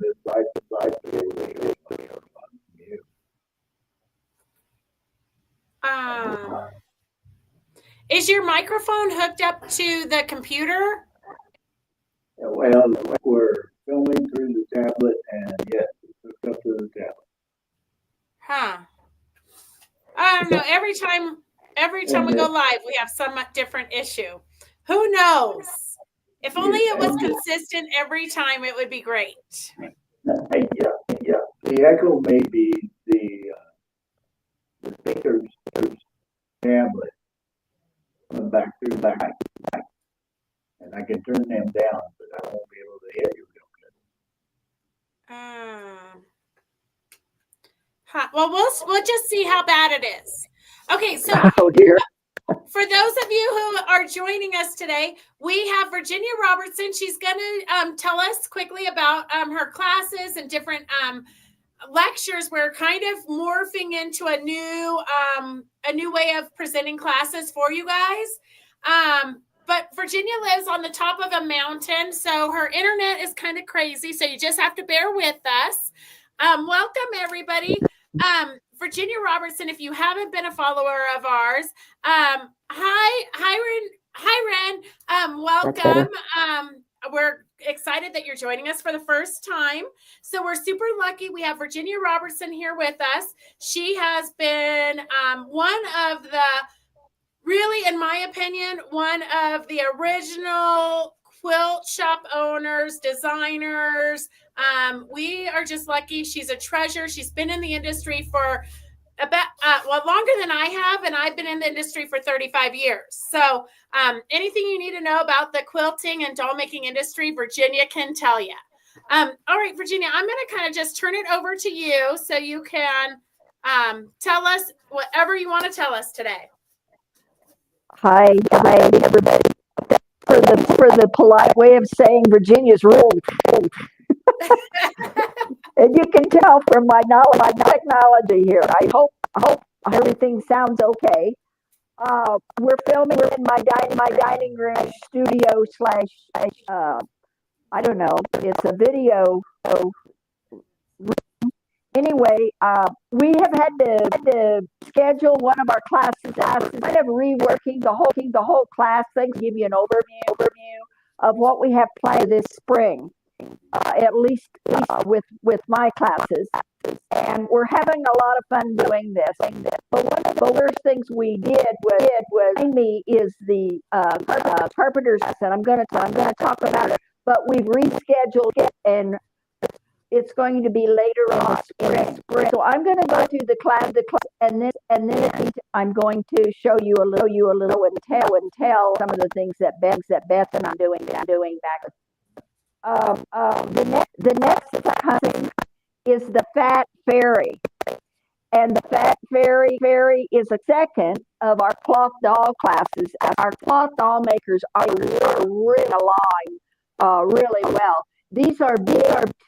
this side to side to be able to hear you. Is your microphone hooked up to the computer? Well, we're filming through the tablet, and yes, it's hooked up to the tablet. Huh. I don't know. Every time we go live, we have some different issue. Who knows? If only it was consistent every time, it would be great. Yeah. The echo may be the speaker's tablet back through back. And I can turn them down, but I won't be able to hear you real good. Well, we'll just see how bad it is. Okay, so dear. For those of you who are joining us today, we have Virginia Robertson. She's going to tell us quickly about her classes and different lectures. We're kind of morphing into a new way of presenting classes for you guys. But Virginia lives on the top of a mountain, so her internet is kind of crazy, so you just have to bear with us. Welcome, everybody. Virginia Robertson, if you haven't been a follower of ours, hi, Ren. Welcome. We're excited that you're joining us for the first time. So we're super lucky. We have Virginia Robertson here with us. She has been one of the, really, in my opinion, one of the original quilt shop owners, designers. We are just lucky. She's a treasure. She's been in the industry for about, longer than I have, and I've been in the industry for 35 years. So anything you need to know about the quilting and doll making industry, Virginia can tell you. All right, Virginia, I'm going to kind of just turn it over to you so you can tell us whatever you want to tell us today. Hi, everybody. For the polite way of saying Virginia's ruled. And you can tell from my knowledge, my technology here. I hope everything sounds okay. We're filming in my dining room studio / I don't know. It's a video. Anyway, we have had to schedule one of our classes, kind of reworking the whole class thing, give you an overview of what we have planned this spring, at least with my classes. And we're having a lot of fun doing this. But one of the worst things we did was me is the carpenter's lesson. I'm going to talk about it, but we've rescheduled it, and it's going to be later on in the spring. So I'm going to go through the class, and then I'm going to show you a little and tell some of the things that Beth and I'm doing back. The next thing is the Fat Fairy, and the Fat Fairy is a second of our cloth doll classes. Our cloth doll makers are really along really well. These are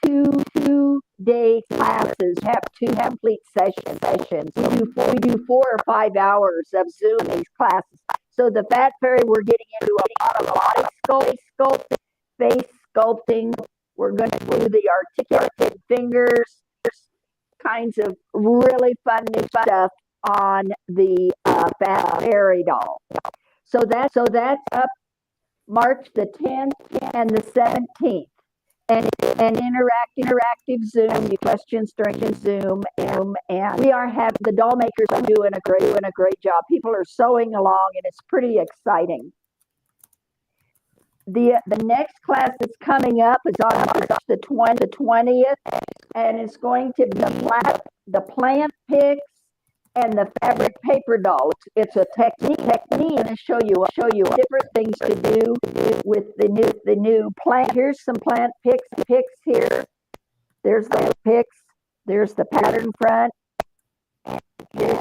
2-day classes. We have 2 complete sessions. We do 4 or 5 hours of Zoom in these classes. So the Fat Fairy, we're getting into a lot of body sculpting, face sculpting. We're going to do the articulated fingers, kinds of really fun new stuff on the Fat Fairy doll. So that's up March the 10th and the 17th. And interactive Zoom, questions during the Zoom, and we are having the doll makers are doing a great job. People are sewing along, and it's pretty exciting. The next class that's coming up is on March the 20th, and it's going to be the plant picks and the fabric paper doll. It's a technique. I'm going to show you different things to do with the new plant. Here's some plant picks here. There's the picks. There's the pattern front. Here's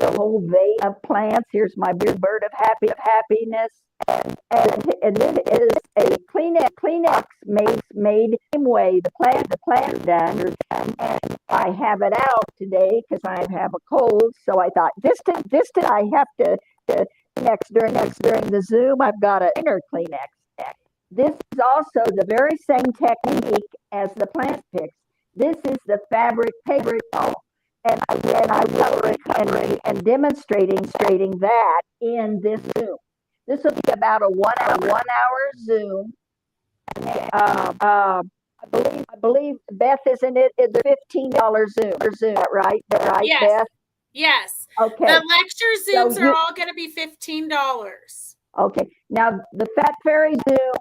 a whole vase of plants. Here's my big bird of happiness. And then it is a Kleenex made the same way the plant done. And I have it out today because I have a cold. So I thought this I have to next during the Zoom. I've got an inner Kleenex. This is also the very same technique as the plant picks. This is the fabric ball. And I will be covering and demonstrating that in this Zoom. This will be about a one hour Zoom. I believe Beth, isn't it? It's a $15 Zoom, right? Right, yes. Beth? Yes. Okay. The lecture Zooms are all going to be $15. Okay. Now the Fat Fairy Zoom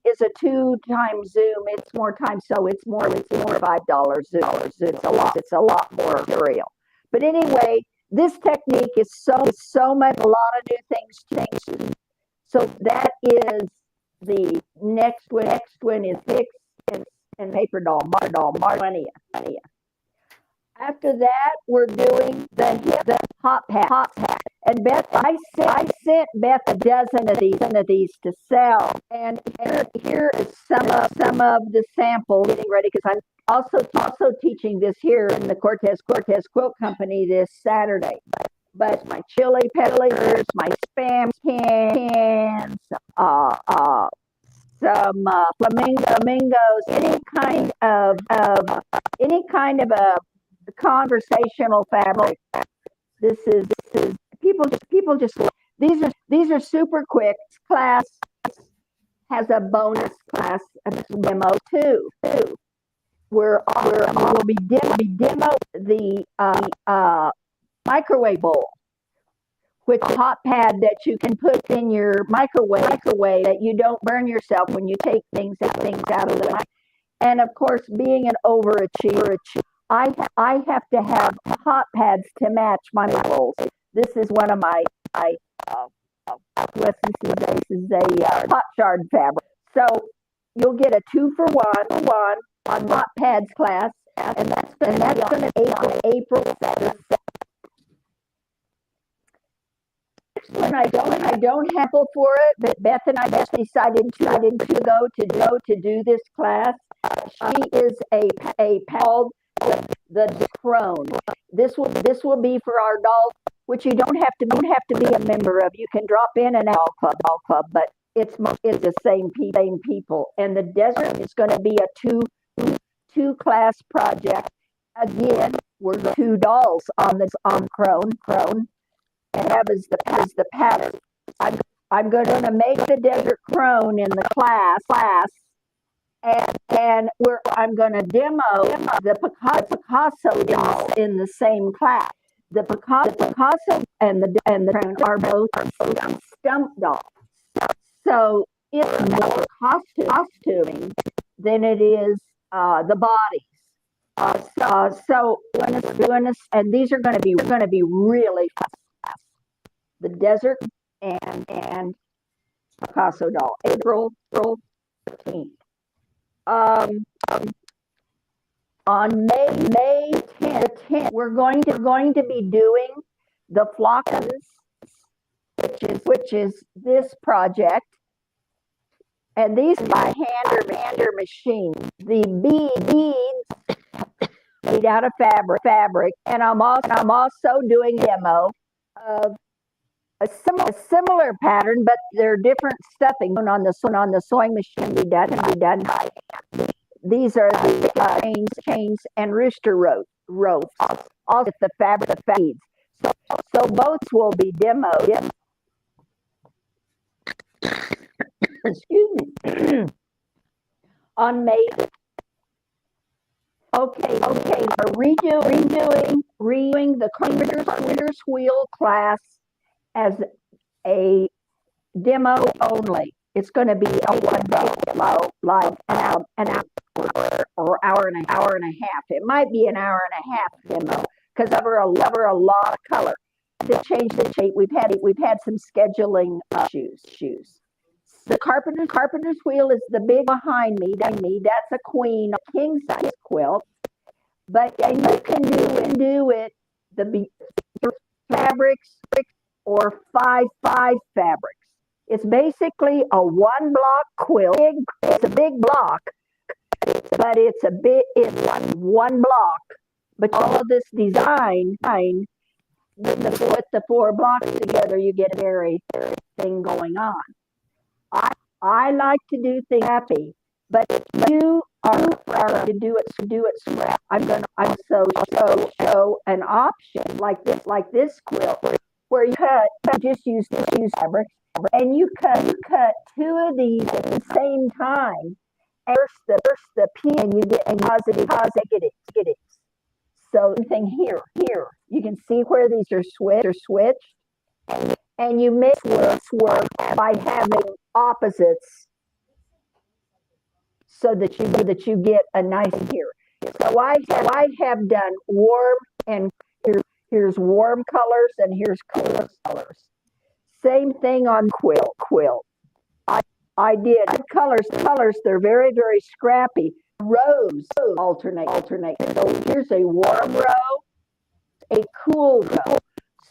is a 2-time Zoom. It's more time, so it's more $5 Zoom. It's a lot more material. But anyway, this technique is so much, a lot of new things. So that is the next one. Next one is Fix and Paper Doll, Marnia. After that, we're doing the hot pack. And Beth, I sent Beth a dozen of these to sell. And here is some of the samples getting ready, because I'm also teaching this here in the Cortez Quilt Company this Saturday. But my chili peppers, my Spam cans, some flamingos, any kind of a conversational fabric. This is people just these are super quick. Class has a bonus class demo too. We'll be demo the microwave bowl, which hot pad that you can put in your microwave that you don't burn yourself when you take things out of the microwave. And of course, being an overachiever, I have to have hot pads to match my bowls. This is one of my this is a hot shard fabric. So you'll get a 2-for-1 on hot pads class, and that's going to be on April 7th. When I don't have for it, but Beth and I just decided to do this class. She is a called the Crone. This will be for our dolls, which you don't have to be a member of. You can drop in and out club, but it's the same people. And the desert is going to be a two class project. Again, we're 2 dolls on Crone. And that is the pattern. I'm going to make the desert crone in the class, and I'm going to demo the Picasso dolls in the same class. The Picasso and the crone are both stump dolls. So it's more costuming than it is the bodies. So and these are going to be really fast. The desert and Picasso doll, April 13th. On May 10th, we're going to be doing the flockers, which is this project, and these by hand or machine. The beads made out of fabric, and I'm also doing a demo of a similar pattern, but they're different stuffing on the sewing machine. Be done by hand. These are the chains and rooster ropes. Also, the fabric beads. So both will be demoed. Excuse me. On May. Okay. Redoing the Carpenter's Wheel class as a demo only. It's going to be a 1-day demo, like an hour or hour and a half. It might be an hour and a half demo because cover a lot of color. To change the shape, we've had some scheduling issues. The Carpenter's Wheel is the big behind me. That's a queen, a king size quilt. But you can do it the fabrics or 5 fabrics. It's basically a 1-block quilt. It's a big block, but it's one block. But all of this design, with the 4 blocks together, you get a very thing going on. I like to do things happy, but if are to do it scrap. I'm show an option like this quilt where you just use fabric and you cut two of these at the same time. And first the P and you get negatives. So the thing here, you can see where these are switched, and you mix work by having opposites so that you get a nice here. So I have done warm and here's warm colors and here's cool colors. Same thing on quilt. I did colors. They're very scrappy. Rows alternate. So here's a warm row, a cool row,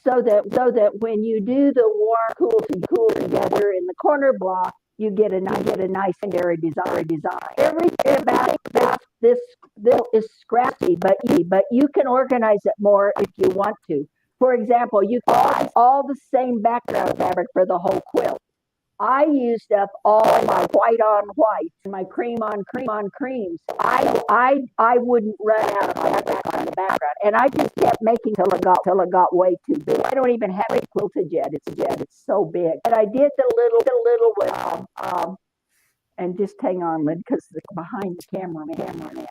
so that when you do the warm cool together in the corner block, you get a nice secondary design. Everything about this is scrappy, but you can organize it more if you want to. For example, you can use all the same background fabric for the whole quilt. I used up all my white on white and my cream on creams. I wouldn't run out of fabric on the background, and I just kept making till it got way too big. I don't even have it quilted yet. It's so big. But I did the little one. And just hang on, Lynn, because behind the cameraman.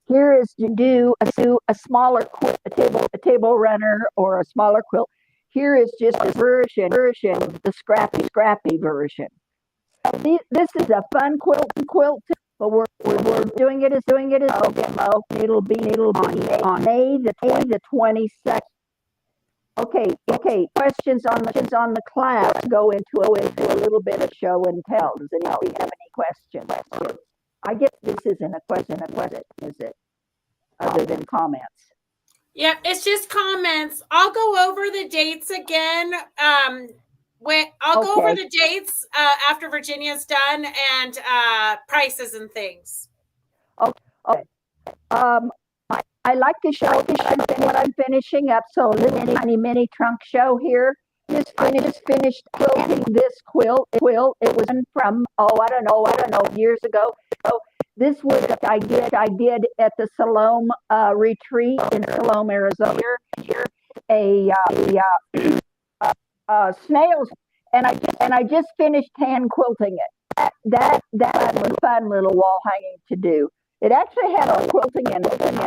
Here is to do a smaller quilt, a table runner or a smaller quilt. Here is just a version of the scrappy version. This is a fun quilt, but we're doing it as demo. It'll be on May the 22nd. Okay. Questions on the class go into a little bit of show and tell. Does anybody have any questions? I guess this isn't a question, is it? Other than comments. Yeah, it's just comments. I'll go over the dates again. Go over the dates after Virginia's done and prices and things. Okay. I like to show what I'm finishing up. So a little mini trunk show here. Just finished quilting this quilt. It was from I don't know years ago. So this was I did at the Salome retreat in Salome, Arizona. Here a snails, and I just finished hand quilting it. That was a fun little wall hanging to do. It actually had a quilting in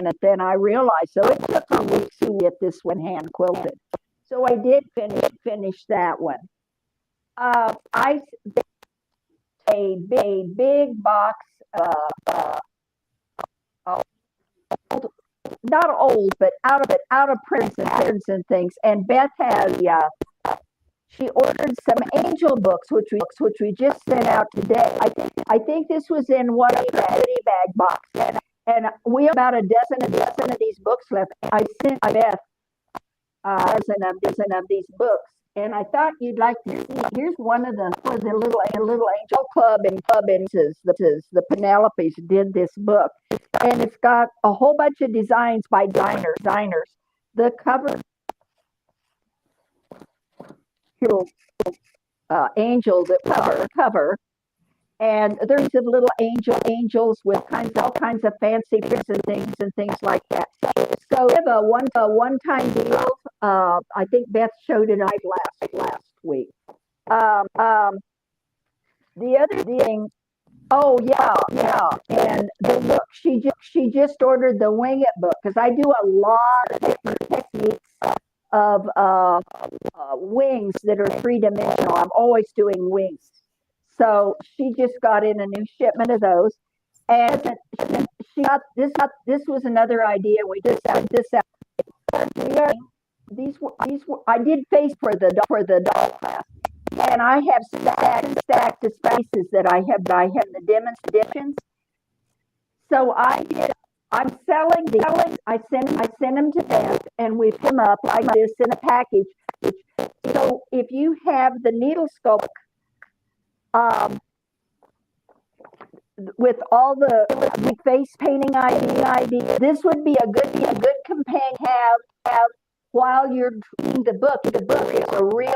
it. Then I realized, so it took a week to get this one hand quilted. So I did finish that one. I a big box. Not old, but out of prints and things. And Beth has she ordered some angel books, which we just sent out today. I think this was in one of the goodie bag boxes, and we have about a dozen of these books left. I sent Beth a dozen of these books, and I thought you'd like to see. Here's one of the little angel club and the Penelopes did this book, and it's got a whole bunch of designs by designers. The cover. Little angels that cover, and there's little angels with all kinds of fancy prints and things like that. So we have a one-time deal. I think Beth showed it last week. The other thing, and the book she just ordered the Wing It book, because I do a lot of different techniques of wings that are three-dimensional. I'm always doing wings. So she just got in a new shipment of those. And she got this was another idea. We just had this out. These were I did face for the doll class. And I have stacked of spaces that I have the demonstrations. So I'm selling these. I send them to Beth, and we put them up like this in a package. So if you have the needle scope, with all the face painting idea, this would be a good companion have while you're reading the book. The book is a real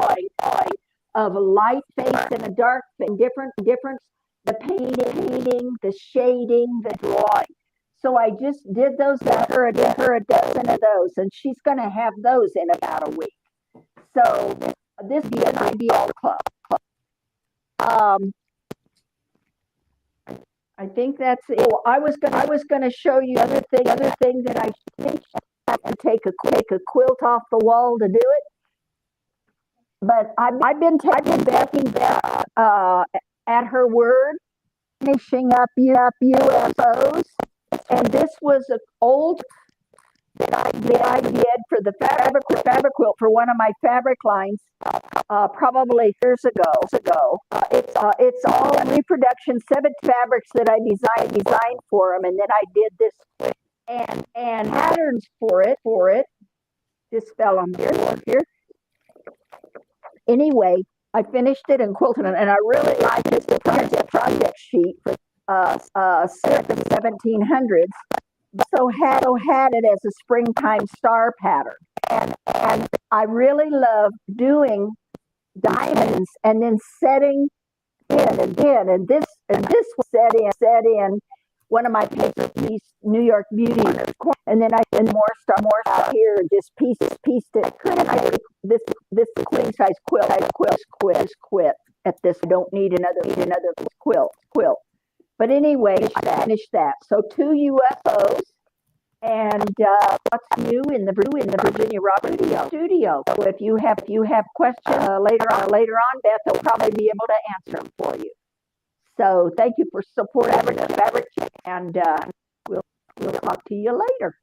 of a light face and a dark face, different painting, the shading, the drawing. So I just did those, got her a dozen of those, and she's going to have those in about a week. So this is an ideal club. I think that's it. Oh, I was going to show you other thing that I think I have to take a quilt off the wall to do it. But I've been backing back at her word, finishing up UFOs, and this was an old that I did for the fabric quilt for one of my fabric lines, probably years ago. It's all reproduction, 7 fabrics that I designed for them, and then I did this and patterns for it. Just fell on here. Anyway, I finished it and quilted it, and I really like this project sheet for the 1700s. So had it as a springtime star pattern, and I really love doing diamonds and then setting in again, and this was set in one of my paper piece New York Beauty, and then I did more stuff here, and just pieced it. I did this queen size quilt at this. I don't need another quilt. But anyway, I finished that. So 2 UFOs, and what's new in the Virginia Roberts studio. So if you have questions later on, Beth will probably be able to answer them for you. So thank you for support, Fabric, and we'll talk to you later.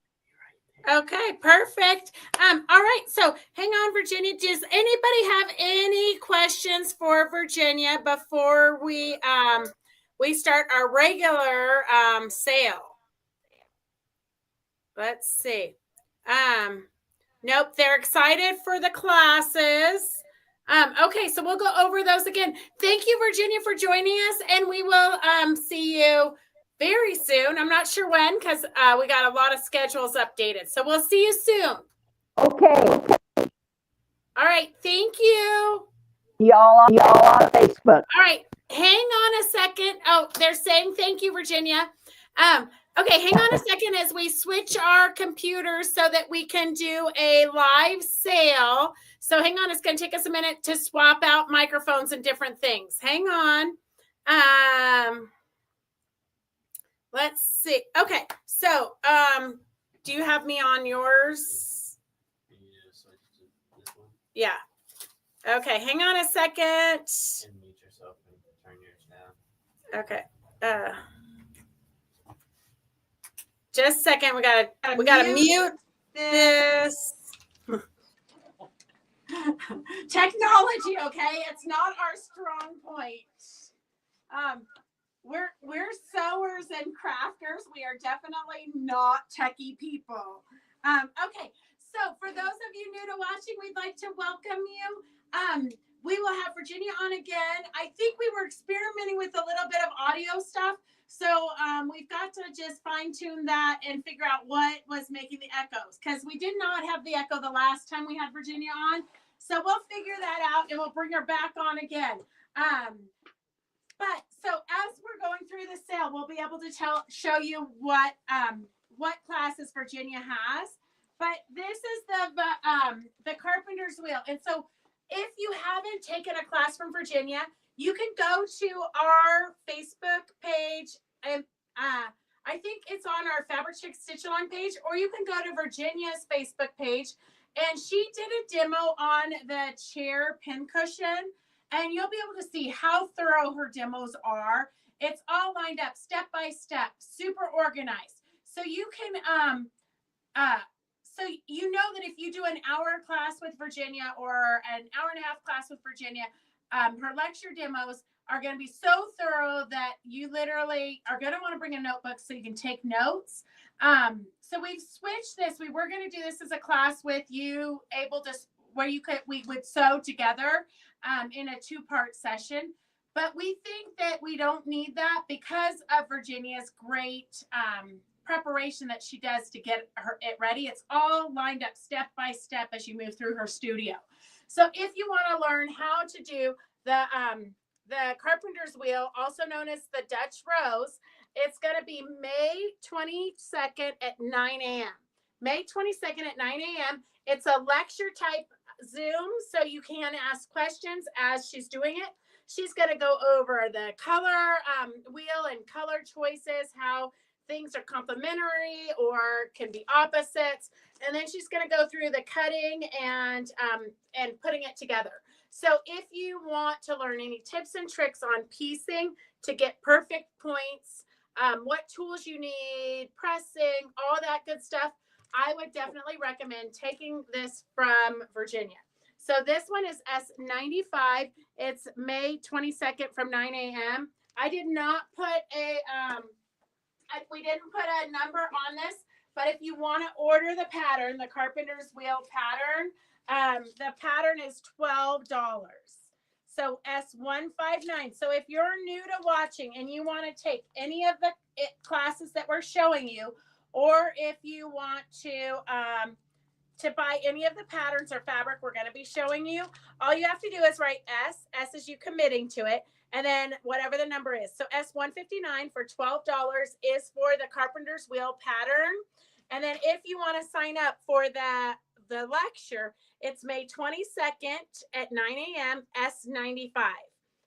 Okay, perfect. All right, so hang on, Virginia. Does anybody have any questions for Virginia before we start our regular sale? Let's see. Nope, they're excited for the classes. Okay, so we'll go over those again. Thank you, Virginia, for joining us, and we will see you very soon. I'm not sure when, because we got a lot of schedules updated. So we'll see you soon. Okay. All right, thank you. Y'all on Facebook. All right, hang on a second. Oh, they're saying thank you, Virginia. Okay, hang on a second as we switch our computers so that we can do a live sale. So hang on, it's going to take us a minute to swap out microphones and different things. Hang on. Let's see. Okay, so do you have me on yours? Yeah. Okay, hang on a second. And mute yourself and turn yours down. Okay. Just a second. We gotta mute this. Technology, okay? It's not our strong point. We're sewers and crafters. We are definitely not techie people. Okay, so for those of you new to watching, we'd like to welcome you. We will have Virginia on again. I think we were experimenting with a little bit of audio stuff. So we've got to just fine tune that and figure out what was making the echoes, because we did not have the echo the last time we had Virginia on. So we'll figure that out and we'll bring her back on again. But so as we're going through the sale, we'll be able to show you what classes Virginia has. But this is the Carpenter's Wheel. And so if you haven't taken a class from Virginia, you can go to our Facebook page, and I think it's on our Fabric Chick Stitch Along page, or you can go to Virginia's Facebook page, and she did a demo on the chair pincushion, and you'll be able to see how thorough her demos are. It's all lined up step by step, super organized. So you can so you know that if you do an hour class with Virginia or an hour and a half class with Virginia, her lecture demos are going to be so thorough that you literally are going to want to bring a notebook so you can take notes. So we've switched this. We were going to do this as a class with you able to, where we would sew together in a 2-part session. But we think that we don't need that because of Virginia's great preparation that she does to get it ready. It's all lined up step by step as you move through her studio. So if you want to learn how to do the the Carpenter's Wheel, also known as the Dutch Rose. It's going to be May 22nd at 9 a.m. May 22nd at 9 a.m. It's a lecture type Zoom, so you can ask questions as she's doing it. She's going to go over the color wheel and color choices, how things are complementary or can be opposites. And then she's going to go through the cutting and putting it together. So if you want to learn any tips and tricks on piecing to get perfect points, what tools you need, pressing, all that good stuff, I would definitely recommend taking this from Virginia. So this one is S95. It's May 22nd from 9 a.m. I did not put we didn't put a number on this, but if you want to order the pattern, the Carpenter's Wheel pattern, the pattern is $12. So S159. So if you're new to watching and you want to take any of the classes that we're showing you, or if you want to buy any of the patterns or fabric we're going to be showing you, all you have to do is write S. S is you committing to it. And then whatever the number is. So S159 for $12 is for the Carpenter's Wheel pattern. And then if you want to sign up for the lecture, it's May 22nd at 9 a.m. S95.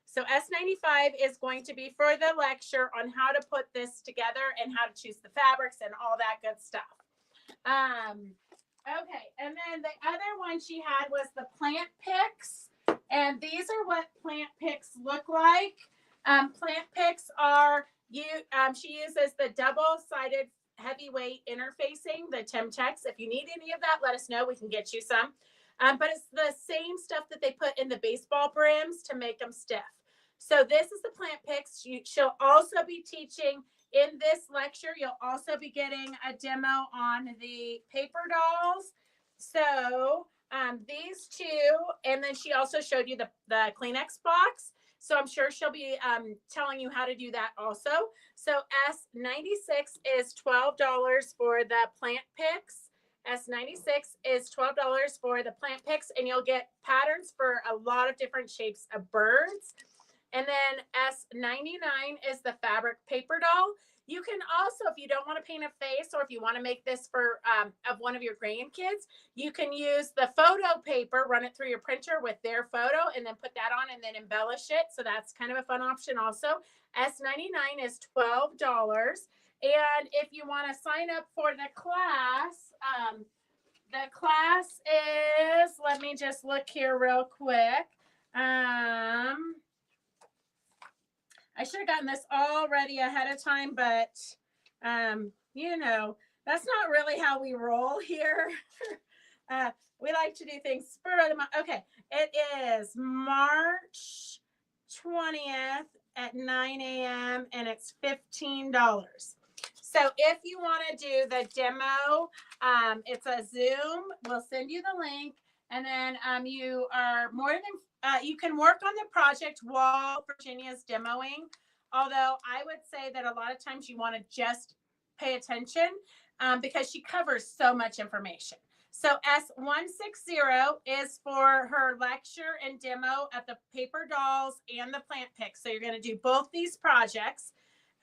So S95 is going to be for the lecture on how to put this together and how to choose the fabrics and all that good stuff. Okay, and then the other one she had was the plant picks, and these are what plant picks look like. Plant picks are she uses the double-sided heavyweight interfacing, the Temtex. If you need any of that, let us know. We can get you some. But it's the same stuff that they put in the baseball brims to make them stiff. So this is the plant picks. She'll also be teaching in this lecture. You'll also be getting a demo on the paper dolls. So these two, and then she also showed you the Kleenex box. So I'm sure she'll be telling you how to do that also. So S96 is $12 for the plant picks. S96 is $12 for the plant picks, and you'll get patterns for a lot of different shapes of birds. And then S99 is the fabric paper doll. You can also, if you don't want to paint a face, or if you want to make this for of one of your grandkids, you can use the photo paper, run it through your printer with their photo, and then put that on and then embellish it. So that's kind of a fun option also. S99 is $12. And if you want to sign up for the class is, let me just look here real quick. I should have gotten this already ahead of time, but, you know, that's not really how we roll here. We like to do things spur of the moment. Okay, it is March 20th at 9 a.m. and it's $15. So if you want to do the demo, it's a Zoom. We'll send you the link, and then you are more than you can work on the project while Virginia's demoing, although I would say that a lot of times you want to just pay attention because she covers so much information. So S160 is for her lecture and demo of the paper dolls and the plant picks. So you're going to do both these projects.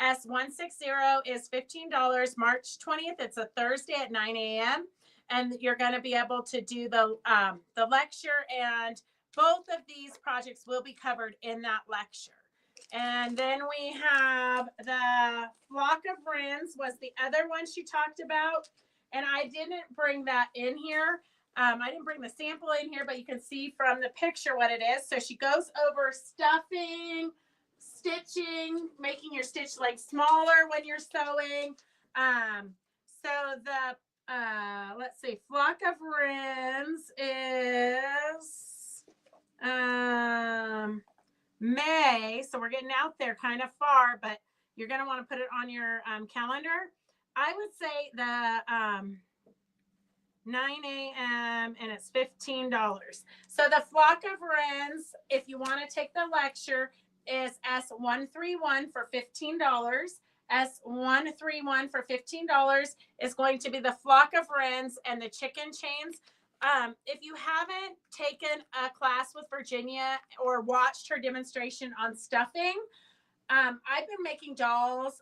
S160 is $15, March 20th. It's a Thursday at 9 a.m. And you're going to be able to do the lecture, and both of these projects will be covered in that lecture. And then we have the flock of wrens was the other one she talked about. And I didn't bring that in here. I didn't bring the sample in here, but you can see from the picture what it is. So she goes over stuffing, stitching, making your stitch like smaller when you're sewing. So the let's see, flock of wrens is May. So we're getting out there kind of far, but you're going to want to put it on your calendar. I would say the 9 a.m. and it's $15. So the flock of wrens, if you want to take the lecture, is S131 for $15. S131 for $15 is going to be the flock of wrens and the chicken chains. if you haven't taken a class with Virginia or watched her demonstration on stuffing, I've been making dolls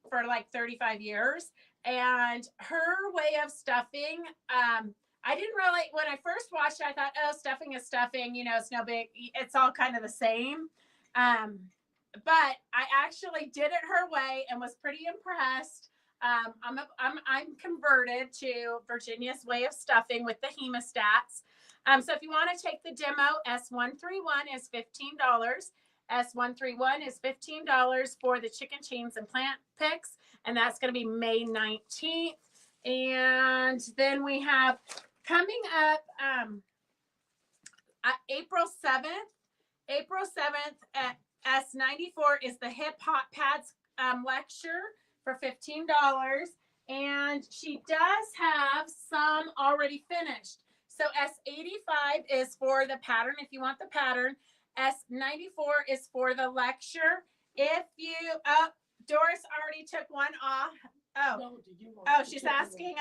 for like 35 years, and her way of stuffing, I didn't really, when I first watched it, I thought, oh, stuffing is stuffing, you know, it's no big, it's all kind of the same. But I actually did it her way and was pretty impressed. I'm converted to Virginia's way of stuffing with the hemostats. So if you want to take the demo, S131 is $15. S131 is $15 for the chicken chains and plant picks, and that's going to be May 19th. And then we have coming up April 7th. April 7th at S94 is the Hip Hop Pads lecture for $15. And she does have some already finished. So S85 is for the pattern if you want the pattern. S94 is for the lecture. If you, Doris already took one off. She's asking.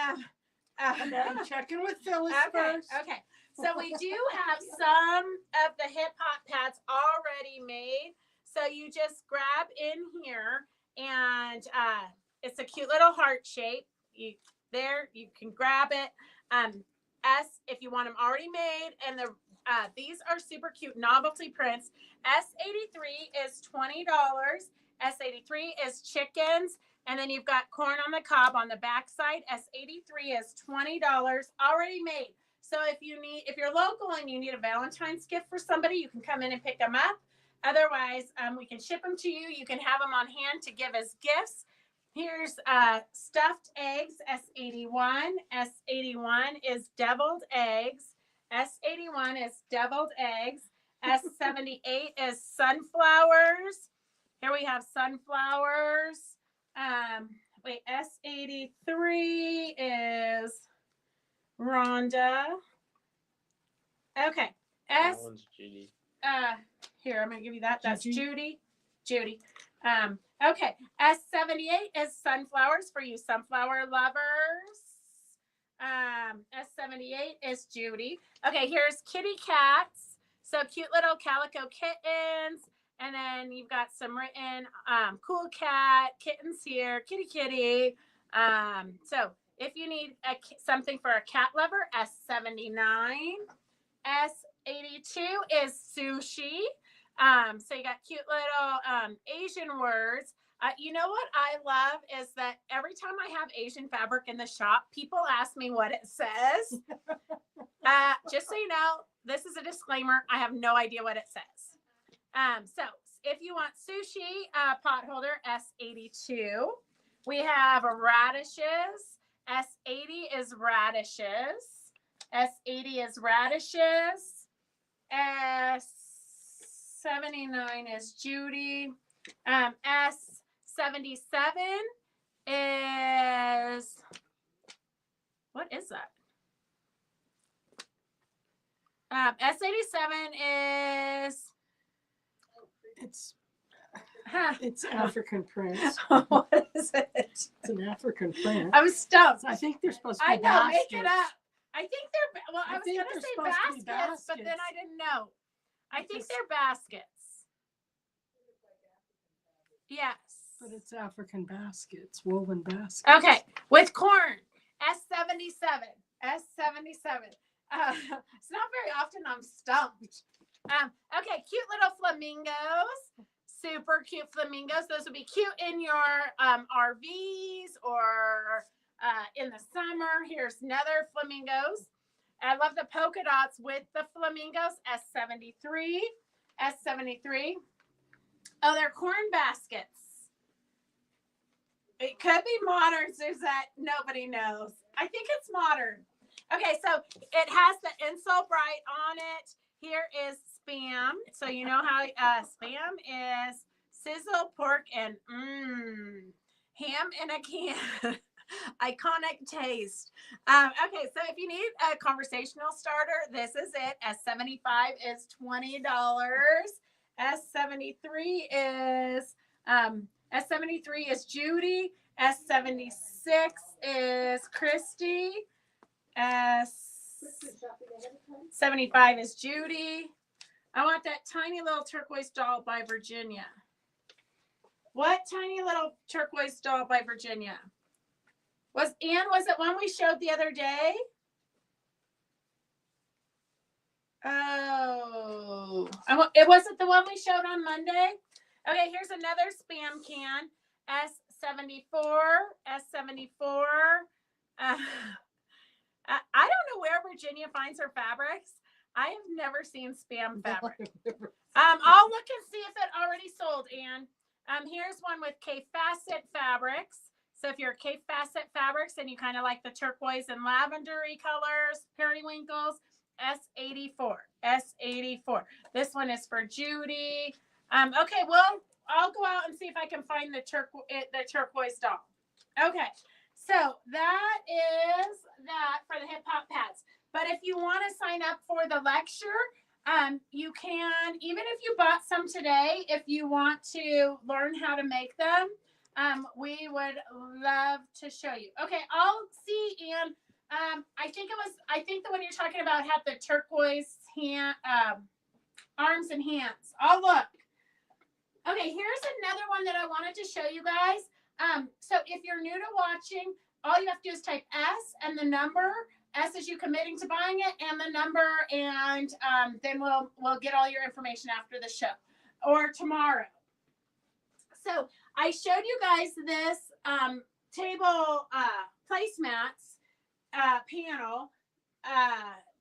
I'm checking with Phyllis first. Okay. So we do have some of the hip hop pads already made. So you just grab in here, and it's a cute little heart shape. You can grab it. If you want them already made, and these are super cute novelty prints. S83 is $20. S83 is chickens, and then you've got corn on the cob on the back side. S83 is $20 already made. So if you're local and you need a Valentine's gift for somebody, you can come in and pick them up. Otherwise, we can ship them to you. You can have them on hand to give as gifts. Here's stuffed eggs, S81. S81 is deviled eggs. S81 is deviled eggs. S78 is sunflowers. Here we have sunflowers. S83 is Rhonda. Okay. That one's Judy. Here, I'm going to give you that. That's Judy. Okay. S78 is sunflowers for you sunflower lovers. S78 is Judy. Okay, here's kitty cats. So cute little calico kittens. And then you've got some written cool cat, kittens here, kitty. So if you need something for a cat lover, S79. S82 is sushi. So you got cute little Asian words. You know what I love is that every time I have Asian fabric in the shop, people ask me what it says. Just so you know, this is a disclaimer. I have no idea what it says. So if you want sushi pot holder, S82. We have radishes. S80 is radishes. S80 is radishes. S79 is Judy. S77 is, what is that? S87 is, It's African prints. what is it? It's an African print. I was stumped. I think they're supposed to be I know, baskets. make it up. I think they're, well, I was think going to they're say supposed to be baskets, but then baskets. I didn't know. I think Just- they're baskets. Yes. But it's African baskets, woven baskets. Okay, with corn, S77. S77. It's not very often I'm stumped. Okay, cute little flamingos. Super cute flamingos. Those would be cute in your RVs or in the summer. Here's another flamingos. I love the polka dots with the flamingos. S73. S73. Oh, they're corn baskets. It could be modern, Suzette. Nobody knows. I think it's modern. Okay, so it has the insole bright on it. Here is Spam. So you know how Spam is sizzle pork and ham in a can. Iconic taste. Okay, so if you need a conversational starter, this is it. S75 is $20. S73 is Judy. S76 is Christy. S77 75 is Judy. I want that tiny little turquoise doll by Virginia. What tiny little turquoise doll by Virginia? Was it one we showed the other day? Oh, it wasn't the one we showed on Monday. Okay, here's another spam can. S74, S74. I don't know where Virginia finds her fabrics. I have never seen spam fabric. I'll look and see if it already sold, Anne. Here's one with K Facet fabrics. So if you're K Facet fabrics and you kind of like the turquoise and lavendery colors, periwinkles, S84, S84. This one is for Judy. Okay, well, I'll go out and see if I can find the turquoise doll. Okay, so that is that for the hip hop pads. But if you want to sign up for the lecture, you can, even if you bought some today, if you want to learn how to make them, we would love to show you. Okay, I'll see, and I think the one you're talking about had the turquoise arms and hands. I'll look. Okay, here's another one that I wanted to show you guys. So if you're new to watching, all you have to do is type S and the number. S is you committing to buying it, and the number, and then we'll get all your information after the show or tomorrow. So I showed you guys this table placemats panel,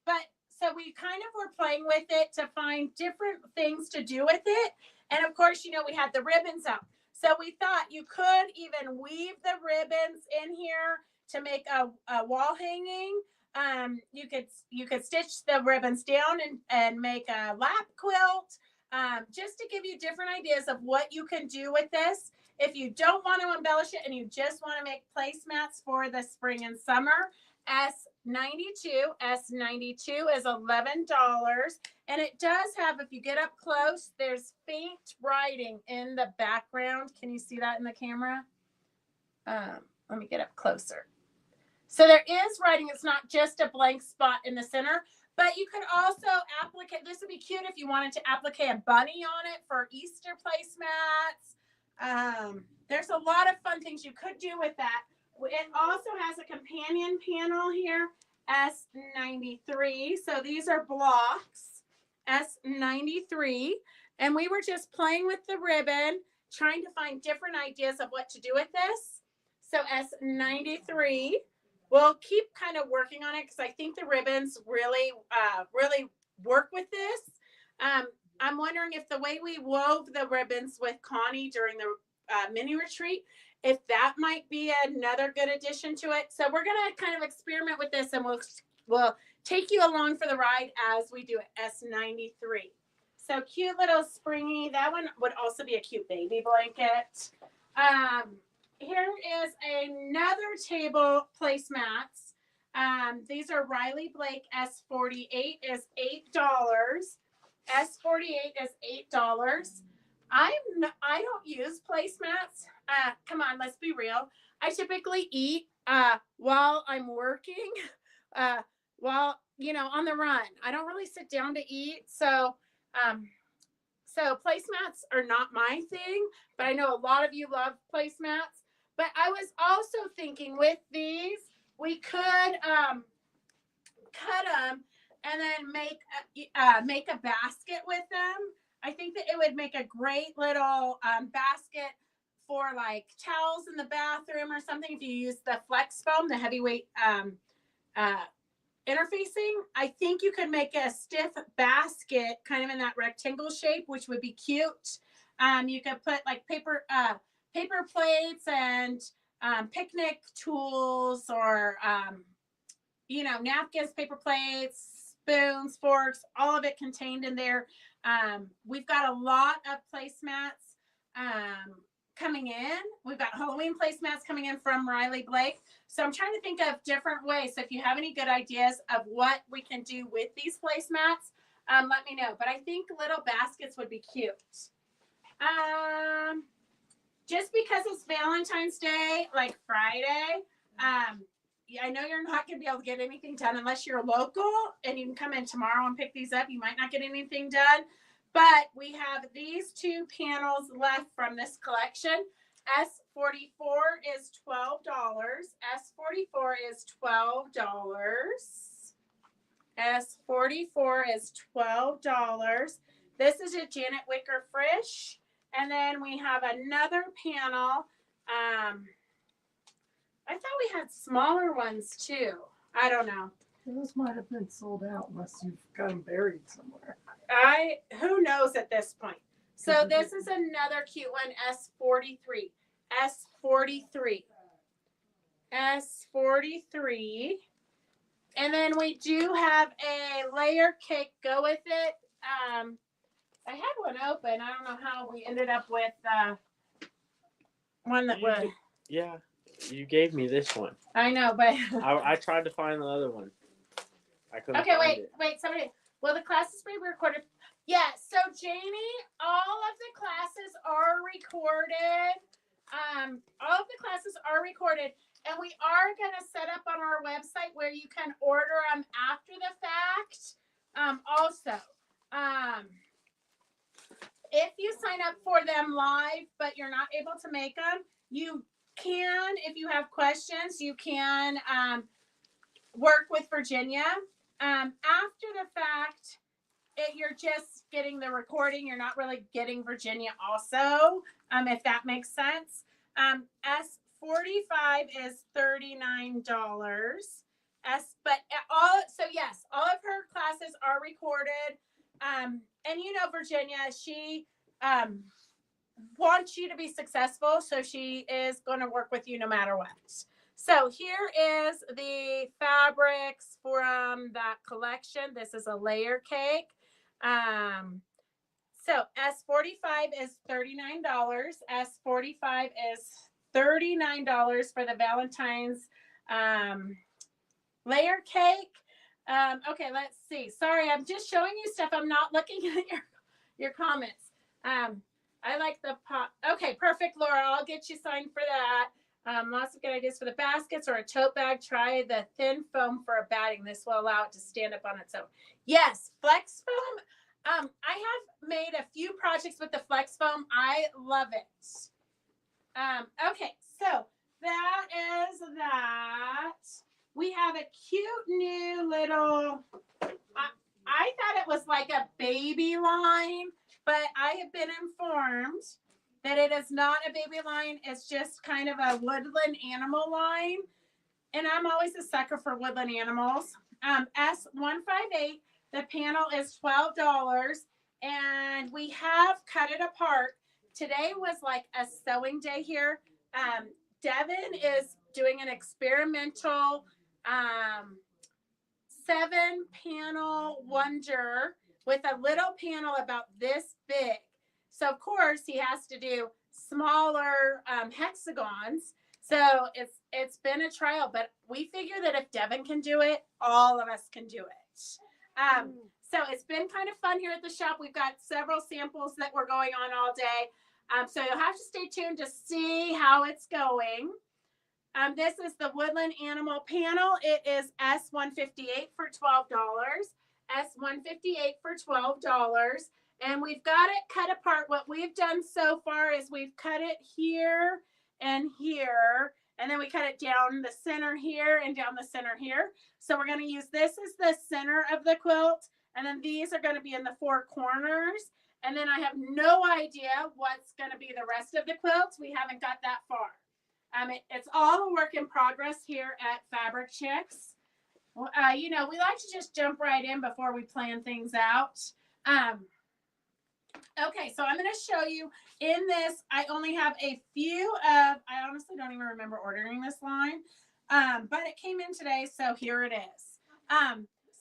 but so we kind of were playing with it to find different things to do with it. And of course, you know, we had the ribbons out. So we thought you could even weave the ribbons in here to make a wall hanging. You could stitch the ribbons down and make a lap quilt, just to give you different ideas of what you can do with this. If you don't want to embellish it and you just want to make placemats for the spring and summer, S92 is $11. And it does have, if you get up close, there's faint writing in the background. Can you see that in the camera? Let me get up closer. So there is writing. It's not just a blank spot in the center, but you could also applicate. This would be cute if you wanted to applicate a bunny on it for Easter placemats. There's a lot of fun things you could do with that. It also has a companion panel here, S93. So these are blocks, S93. And we were just playing with the ribbon, trying to find different ideas of what to do with this. So S93. We'll keep kind of working on it because I think the ribbons really work with this. I'm wondering if the way we wove the ribbons with Connie during the mini retreat, if that might be another good addition to it. So we're going to kind of experiment with this, and we'll take you along for the ride as we do it. S93. So cute little springy. That one would also be a cute baby blanket. Here is another table placemats. These are Riley Blake S48 is $8. S48 is $8. I don't use placemats. Come on, let's be real. I typically eat while I'm working, while on the run. I don't really sit down to eat, so placemats are not my thing. But I know a lot of you love placemats. But I was also thinking with these, we could cut them and then make a basket with them. I think that it would make a great little basket for like towels in the bathroom or something. If you use the flex foam, the heavyweight interfacing, I think you could make a stiff basket kind of in that rectangle shape, which would be cute. You could put like paper plates and picnic tools, or napkins, paper plates, spoons, forks, all of it contained in there. We've got a lot of placemats coming in. We've got Halloween placemats coming in from Riley Blake. So I'm trying to think of different ways. So if you have any good ideas of what we can do with these placemats, let me know. But I think little baskets would be cute. Just because it's Valentine's Day, like Friday, I know you're not going to be able to get anything done unless you're local and you can come in tomorrow and pick these up. You might not get anything done, but we have these 2 panels left from this collection. S44 is $12. S44 is $12. S44 is $12. This is a Janet Wicker Frisch. And then we have another panel. I thought we had smaller ones too. I don't know. Those might have been sold out unless you've got them buried somewhere. Who knows at this point. So this is another cute one, S43. S43. S43. And then we do have a layer cake go with it. I had one open. I don't know how we ended up with one that was. Yeah, you gave me this one. I know, but I tried to find the other one. I couldn't okay, find it. wait. Somebody, will the classes be recorded? Yeah. So Jamie, all of the classes are recorded. All of the classes are recorded, and we are going to set up on our website where you can order them after the fact. Also, if you sign up for them live, but you're not able to make them, you can, if you have questions, you can work with Virginia. After the fact, you're just getting the recording. You're not really getting Virginia also, if that makes sense. S45 is $39. Yes, all of her classes are recorded. And you know, Virginia, she wants you to be successful, so she is going to work with you no matter what. So here is the fabrics from that collection. This is a layer cake. So S45 is $39. S45 is $39 for the Valentine's layer cake. Okay, let's see. Sorry, I'm just showing you stuff. I'm not looking at your comments. I like the pop. Okay, perfect, Laura. I'll get you signed for that. Lots of good ideas for the baskets or a tote bag. Try the thin foam for a batting. This will allow it to stand up on its own. Yes, flex foam. I have made a few projects with the flex foam. I love it. Okay, so that is that. We have a cute new little, I thought it was like a baby line, but I have been informed that it is not a baby line. It's just kind of a woodland animal line. And I'm always a sucker for woodland animals. S158, the panel is $12. And we have cut it apart. Today was like a sewing day here. Devin is doing an experimental 7-panel wonder with a little panel about this big. So of course he has to do smaller hexagons. So it's been a trial, but we figure that if Devin can do it, all of us can do it. So it's been kind of fun here at the shop. We've got several samples that we're going on all day. So you'll have to stay tuned to see how it's going. This is the woodland animal panel. It is S158 for $12. S158 for $12. And we've got it cut apart. What we've done so far is we've cut it here and here. And then we cut it down the center here and down the center here. So we're going to use this as the center of the quilt. And then these are going to be in the 4 corners. And then I have no idea what's going to be the rest of the quilts. We haven't got that far. It's all a work in progress here at Fabric Chicks. You know, we like to just jump right in before we plan things out. Okay, so I'm going to show you in this. I only have a few of, I honestly don't even remember ordering this line, but it came in today, so here it is.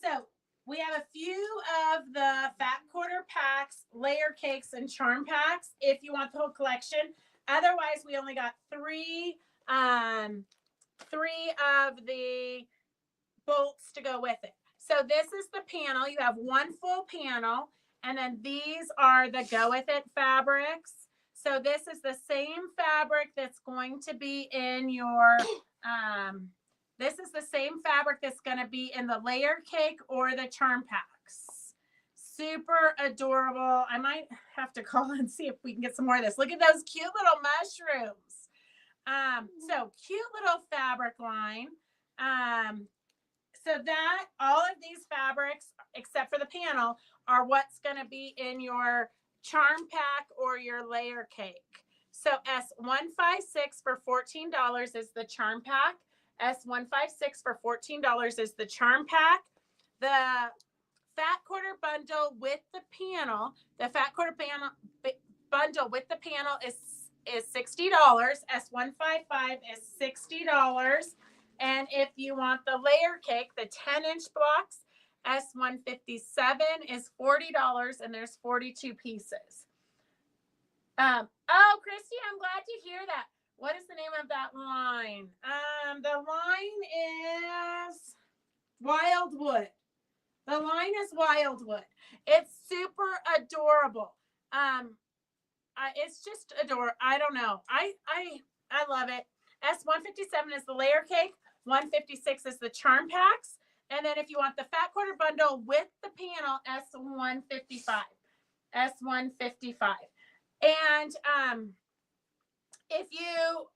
So we have a few of the fat quarter packs, layer cakes, and charm packs if you want the whole collection. Otherwise, we only got 3 of the bolts to go with it. So this is the panel. You have 1 full panel, and then these are the go with it fabrics. So this is the same fabric that's going to be in your This is the same fabric that's going to be in the layer cake or the charm packs. Super adorable. I might have to call and see if we can get some more of this. Look at those cute little mushrooms. So cute little fabric line. So that all of these fabrics, except for the panel, are what's going to be in your charm pack or your layer cake. So S156 for $14 is the charm pack. S156 for $14 is the charm pack. The fat quarter bundle with the panel, the fat quarter panel bundle with the panel is $60. S155 is $60. And if you want the layer cake, the 10-inch blocks, S157 is $40, and there's 42 pieces. Oh, Christy, I'm glad to hear that. What is the name of that line? The line is Wildwood. The line is Wildwood. It's super adorable. It's just adorable. I don't know. I love it. S157 is the layer cake. 156 is the charm packs. And then if you want the fat quarter bundle with the panel, S155. S155. And if you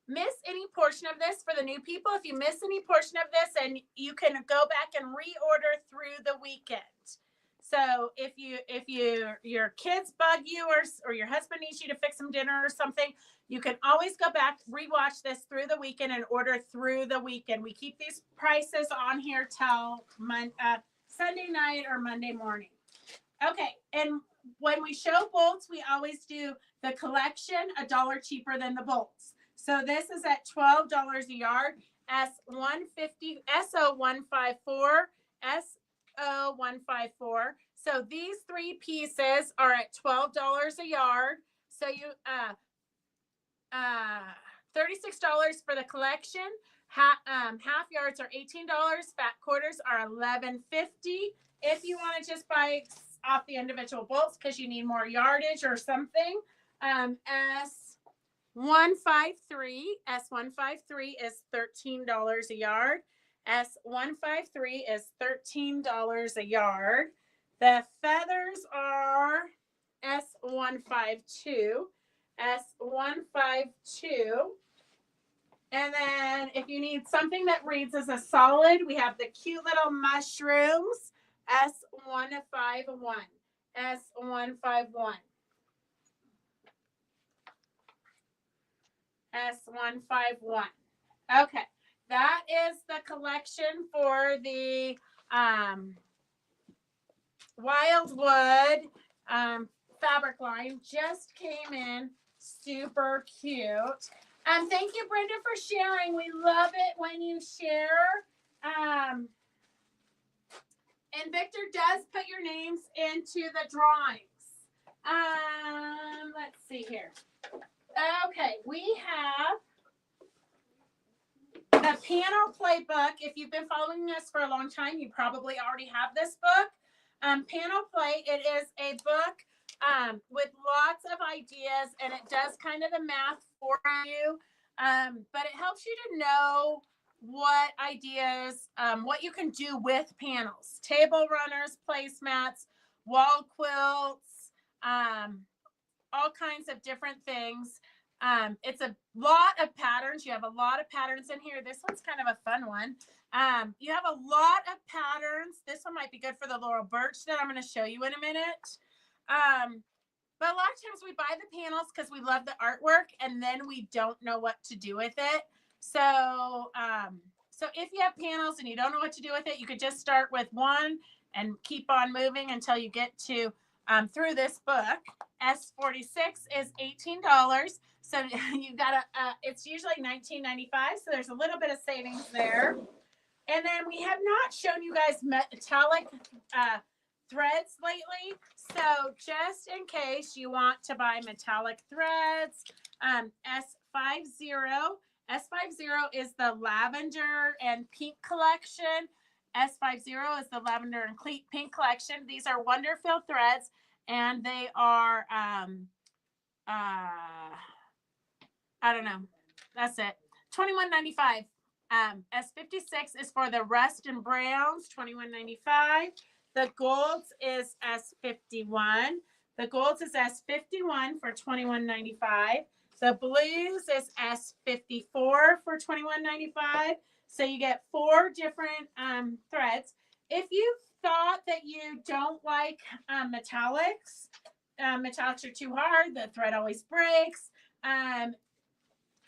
miss any portion of this, for the new people, if you miss any portion of this, and you can go back and reorder through the weekend. So if your kids bug you, or your husband needs you to fix some dinner or something, you can always go back, rewatch this through the weekend, and order through the weekend. We keep these prices on here till Sunday night or Monday morning. Okay, and when we show bolts, we always do the collection $1 cheaper than the bolts. So this is at $12 a yard. S150, SO154, SO154. So these three pieces are at $12 a yard. So you $36 for the collection. Half yards are $18. Fat quarters are $11.50. If you want to just buy off the individual bolts because you need more yardage or something, S153 is $13 a yard. S153 is $13 a yard. The feathers are S152. S152. And then if you need something that reads as a solid, we have the cute little mushrooms, S151. S151. S151. Okay, that is the collection for the Wildwood fabric line. Just came in, super cute. Thank you, Brenda, for sharing. We love it when you share. And Victor does put your names into the drawings. Let's see here. Okay, we have the panel playbook. If you've been following us for a long time, you probably already have this book. Panel play, it is a book with lots of ideas, and it does kind of the math for you. But it helps you to know what ideas, what you can do with panels, table runners, placemats, wall quilts, all kinds of different things. It's a lot of patterns. You have a lot of patterns in here. This one's kind of a fun one. You have a lot of patterns. This one might be good for the Laurel Birch that I'm going to show you in a minute. But a lot of times we buy the panels because we love the artwork, and then we don't know what to do with it. So if you have panels and you don't know what to do with it, you could just start with one and keep on moving until you get to through this book. S46 is $18. So you got it's usually $19.95. So there's a little bit of savings there. And then we have not shown you guys metallic threads lately. So just in case you want to buy metallic threads, S50 is the lavender and pink collection. S50 is the lavender and pink collection. These are Wonderfield threads, and they are I don't know. That's it. $21.95. S56 is for the rust and browns, $21.95. The golds is S51. The golds is S51 for $21.95. The blues is S54 for $21.95. So you get 4 different threads. If you thought that you don't like metallics, metallics are too hard, the thread always breaks,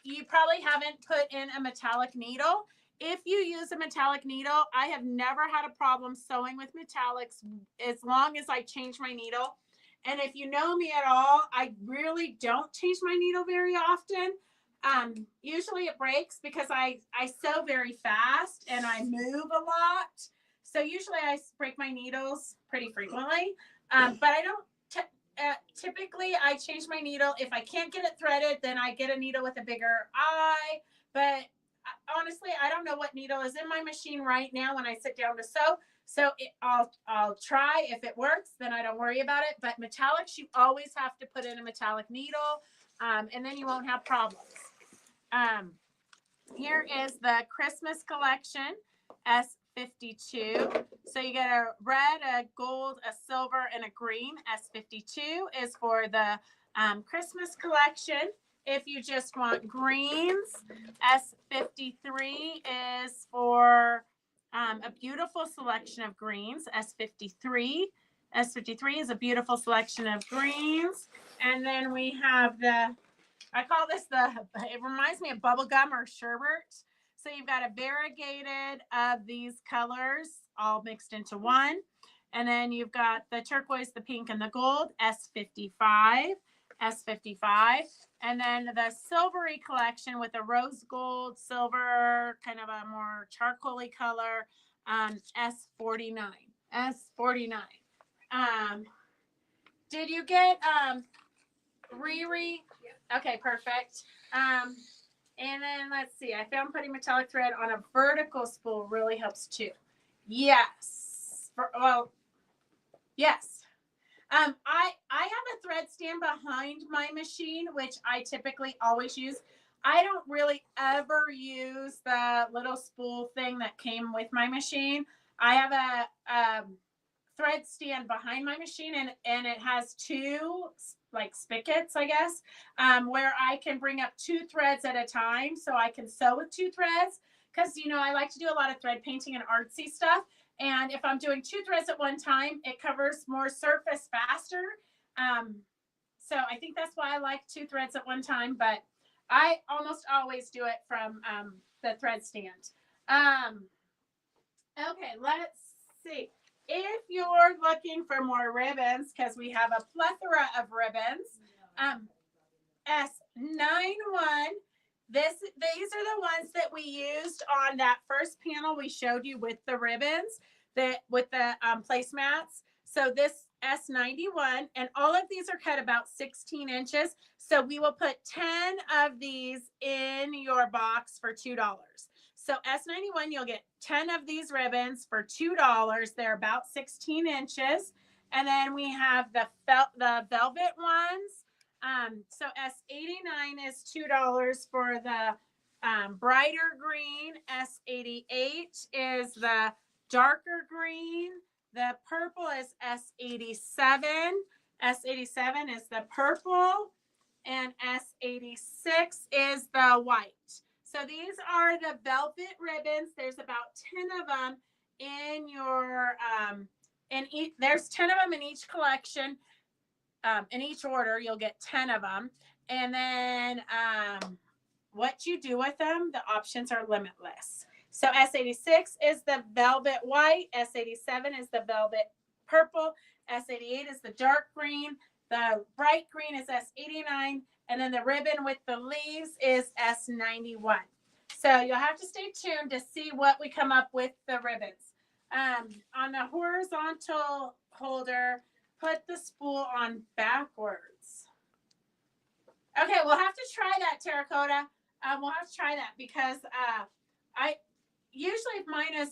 you probably haven't put in a metallic needle. If you use a metallic needle, I have never had a problem sewing with metallics as long as I change my needle. And if you know me at all, I really don't change my needle very often. Usually it breaks because I sew very fast and I move a lot. So usually I break my needles pretty frequently. But I don't typically I change my needle. If I can't get it threaded, then I get a needle with a bigger eye. But honestly, I don't know what needle is in my machine right now when I sit down to sew. So I'll try. If it works, then I don't worry about it. But metallics, you always have to put in a metallic needle, and then you won't have problems. Here is the Christmas collection, S52. So you get a red, a gold, a silver, and a green. S52 is for the Christmas collection. If you just want greens, S53 is for a beautiful selection of greens. S53 is a beautiful selection of greens. And then we have I call this it reminds me of bubble gum or sherbet. So you've got a variegated of these colors all mixed into one. And then you've got the turquoise, the pink, and the gold, S55. And then the silvery collection with a rose gold, silver, kind of a more charcoaly color, S49. Did you get Riri? Okay, perfect. And then let's see. I found putting metallic thread on a vertical spool really helps too. Yes. Yes. I have a thread stand behind my machine, which I typically always use. I don't really ever use the little spool thing that came with my machine. I have a thread stand behind my machine, and it has 2 like spigots, I guess, where I can bring up 2 threads at a time, so I can sew with 2 threads, because I like to do a lot of thread painting and artsy stuff, and if I'm doing 2 threads at one time, it covers more surface faster. So I think that's why I like 2 threads at one time, but I almost always do it from the thread stand. Okay, let's see. If you're looking for more ribbons, because we have a plethora of ribbons, S91, these are the ones that we used on that first panel we showed you with the ribbons, with the placemats. So this S91, and all of these are cut about 16 inches. So we will put 10 of these in your box for $2. So S91, you'll get 10 of these ribbons for $2. They're about 16 inches. And then we have the velvet ones. So S89 is $2 for the brighter green. S88 is the darker green. The purple is S87. S87 is the purple. And S86 is the white. So these are the velvet ribbons. There's about 10 of them in your, there's 10 of them in each collection. In each order, you'll get 10 of them. And then what you do with them, the options are limitless. So S86 is the velvet white. S87 is the velvet purple. S88 is the dark green. The bright green is S89. And then the ribbon with the leaves is S91. So you'll have to stay tuned to see what we come up with the ribbons. On the horizontal holder, put the spool on backwards. Okay, we'll have to try that, Terracotta. We'll have to try that because I usually if mine is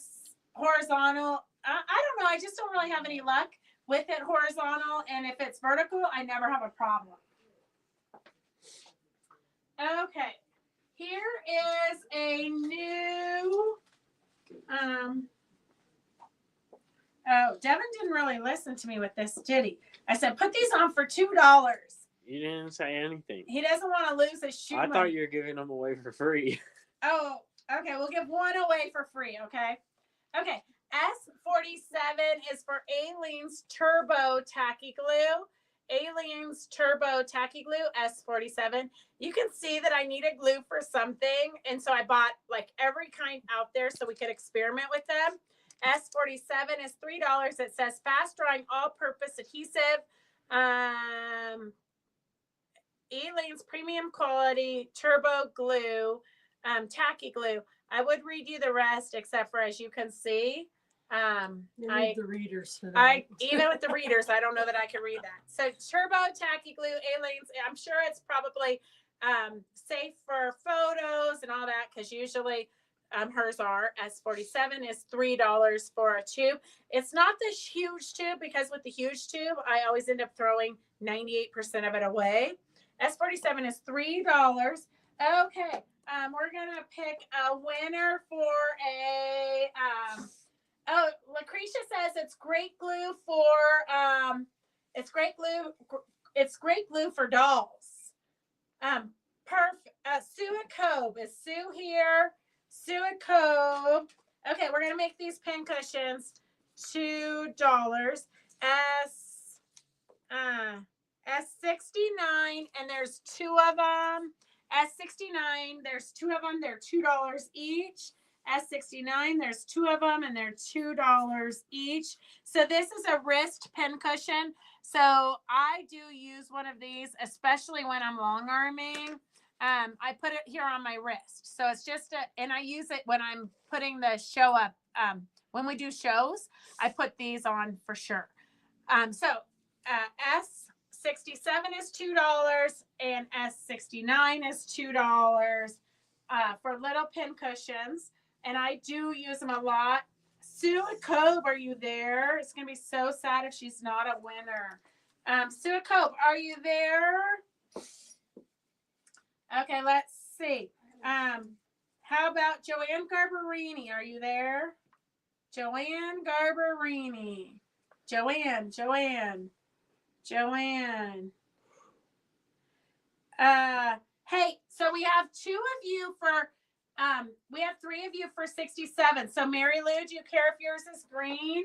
horizontal, I don't know. I just don't really have any luck with it horizontal, and if it's vertical, I never have a problem. Okay, here is a new, oh, Devin didn't really listen to me with this, did he? I said, put these on for $2. You didn't say anything. He doesn't want to lose his shoe I money. thought you were giving them away for free. Oh, okay. We'll give one away for free, okay? Okay. S47 is for Aleene's Turbo Tacky Glue. Aleene's Turbo Tacky Glue, S47. You can see that I needed glue for something, and so I bought like every kind out there so we could experiment with them. S47 is $3. It says fast drying all-purpose adhesive. Aleene's premium quality turbo glue, tacky glue. I would read you the rest, except for, as you can see, Need the readers for that. Even with the readers, I don't know that I can read that. So turbo tacky glue, Aleene's. I'm sure it's probably safe for photos and all that, because usually hers are. S47 is $3 for a tube. It's not this huge tube, because with the huge tube, I always end up throwing 98% of it away. S47 is $3. Okay, we're gonna pick a winner for a. Oh, Lucretia says it's great glue for it's great glue. It's great glue for dolls. Perfect. Sue and Cobe, is Sue here? Sue and Cobe. Okay, we're gonna make these pin cushions $2. S69, and there's two of them. S69, there's two of them. They're $2 each. S69, there's two of them, and they're $2 each. So this is a wrist pin cushion. So I do use one of these, especially when I'm long arming. I put it here on my wrist. So it's just and I use it when I'm putting the show up. When we do shows, I put these on for sure. S67 is $2 and S69 is $2 for little pin cushions. And I do use them a lot. Sue and Cobe, are you there? It's going to be so sad if she's not a winner. Sue and Cobe, are you there? Okay, let's see. How about Joanne Garbarini? Are you there? Joanne Garbarini. Joanne. Hey, so we have two of you for we have three of you for 67. So Mary Lou, do you care if yours is green?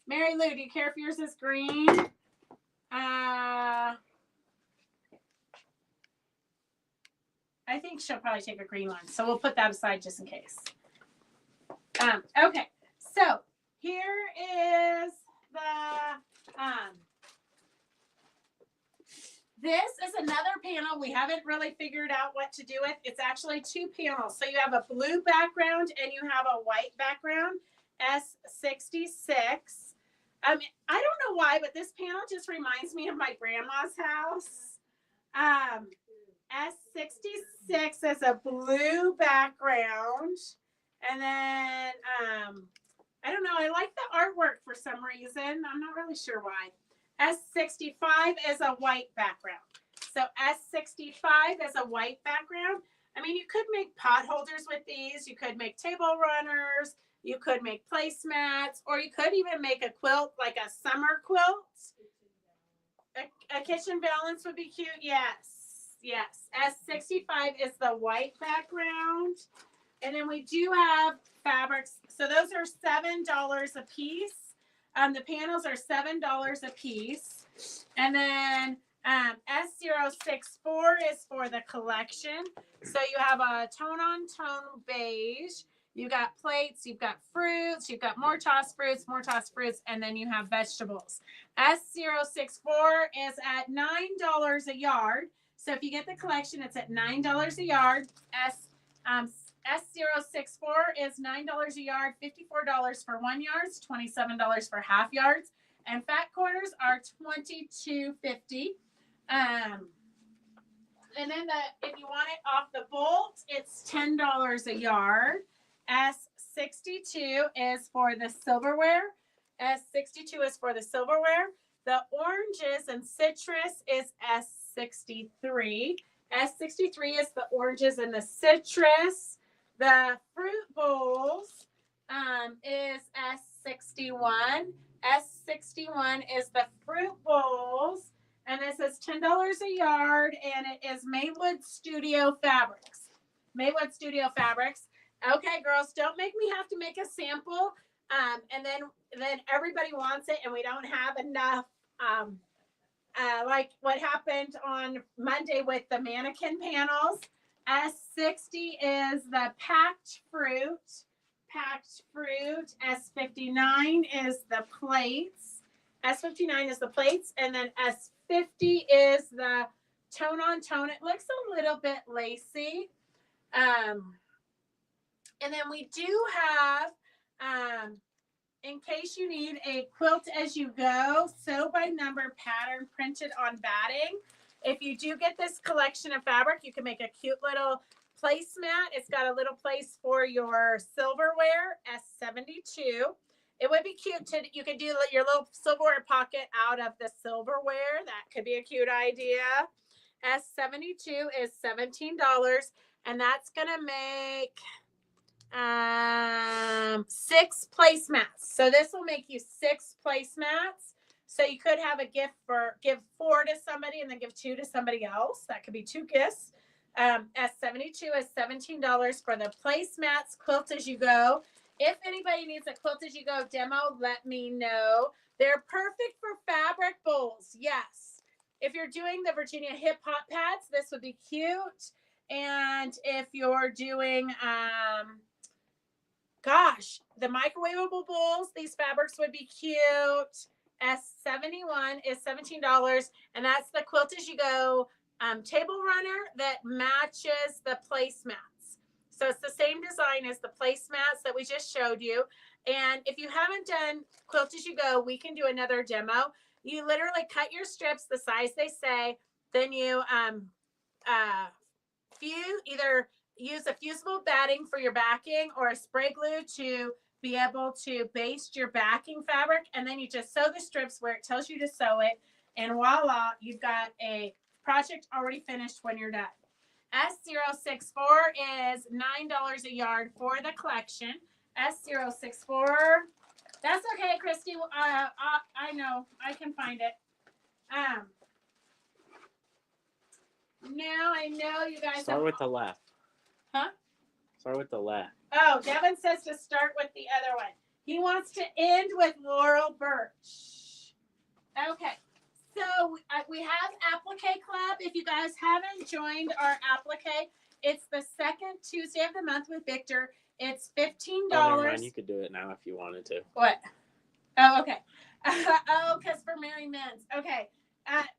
Mary Lou, do you care if yours is green? I think she'll probably take a green one. So we'll put that aside just in case. Okay, so here is the this is another panel we haven't really figured out what to do with. It's actually two panels. So you have a blue background and you have a white background, S66. I don't know why, but this panel just reminds me of my grandma's house. S66 is a blue background. And then, I don't know, I like the artwork for some reason. I'm not really sure why. S65 is a white background. So S65 is a white background. I mean, you could make pot holders with these. You could make table runners. You could make placemats. Or you could even make a quilt, like a summer quilt. A kitchen balance would be cute. Yes. S65 is the white background. And then we do have fabrics. So those are $7 a piece. The panels are $7 a piece. And then S064 is for the collection. So you have a tone-on-tone beige. You got plates, you've got fruits, you've got more tossed fruits, and then you have vegetables. S064 is at $9 a yard. So if you get the collection, it's at $9 a yard. S064 is $9 a yard, $54 for 1 yard, $27 for half yards, and fat quarters are $22.50. And then if you want it off the bolt, it's $10 a yard. S62 is for the silverware. S62 is for the silverware. The oranges and citrus is S63. S63 is the oranges and the citrus. The fruit bowls is S61. S61 is the fruit bowls. And this is $10 a yard, and it is Maywood Studio Fabrics. Maywood Studio Fabrics. Okay, girls, don't make me have to make a sample, and then everybody wants it, and we don't have enough. Like what happened on Monday with the mannequin panels. S60 is the packed fruit. Packed fruit. S59 is the plates. S59 is the plates, and then S50 is the tone on tone. It looks a little bit lacy. And then we do have, in case you need a quilt as you go, sew by number pattern printed on batting. If you do get this collection of fabric, you can make a cute little placemat. It's got a little place for your silverware, S72. It would be cute to, you could do your little silverware pocket out of the silverware. That could be a cute idea. S72 is $17, and that's going to make 6 placemats. So this will make you 6 placemats. So you could have a gift give 4 to somebody and then give 2 to somebody else. That could be 2 gifts. S72 is $17 for the placemats, quilt as you go. If anybody needs a quilt as you go demo, let me know. They're perfect for fabric bowls. Yes. If you're doing the Virginia hip hop pads, this would be cute. And if you're doing, the microwavable bowls, these fabrics would be cute. S71 is $17, and that's the quilt as you go table runner that matches the placemats. So it's the same design as the placemats that we just showed you. And if you haven't done quilt as you go, we can do another demo. You literally cut your strips the size they say, then you either use a fusible batting for your backing or a spray glue to be able to baste your backing fabric, and then you just sew the strips where it tells you to sew it, and voila, you've got a project already finished when you're done. S064 is $9 a yard for the collection. S064, that's okay, Christy. I know, I can find it. Now I know you guys Start with the left. Huh? Start with the left. Oh, Devin says to start with the other one. He wants to end with Laurel Birch. Okay. So we have Applique Club. If you guys haven't joined our Applique, it's the second Tuesday of the month with Victor. It's $15. Oh, never mind. You could do it now if you wanted to. What? Oh, okay. Because for Mary Mintz. Okay.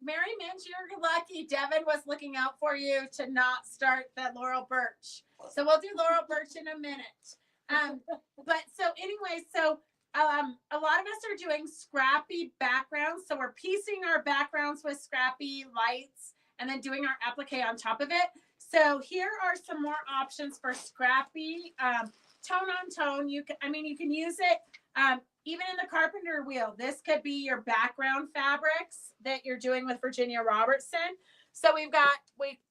Mary Mintz, you're lucky. Devin was looking out for you to not start the Laurel Birch. So we'll do Laurel Birch in a minute. But so anyway, a lot of us are doing scrappy backgrounds. So we're piecing our backgrounds with scrappy lights and then doing our applique on top of it. So here are some more options for scrappy tone on tone. You can use it even in the carpenter wheel. This could be your background fabrics that you're doing with Virginia Robertson. So we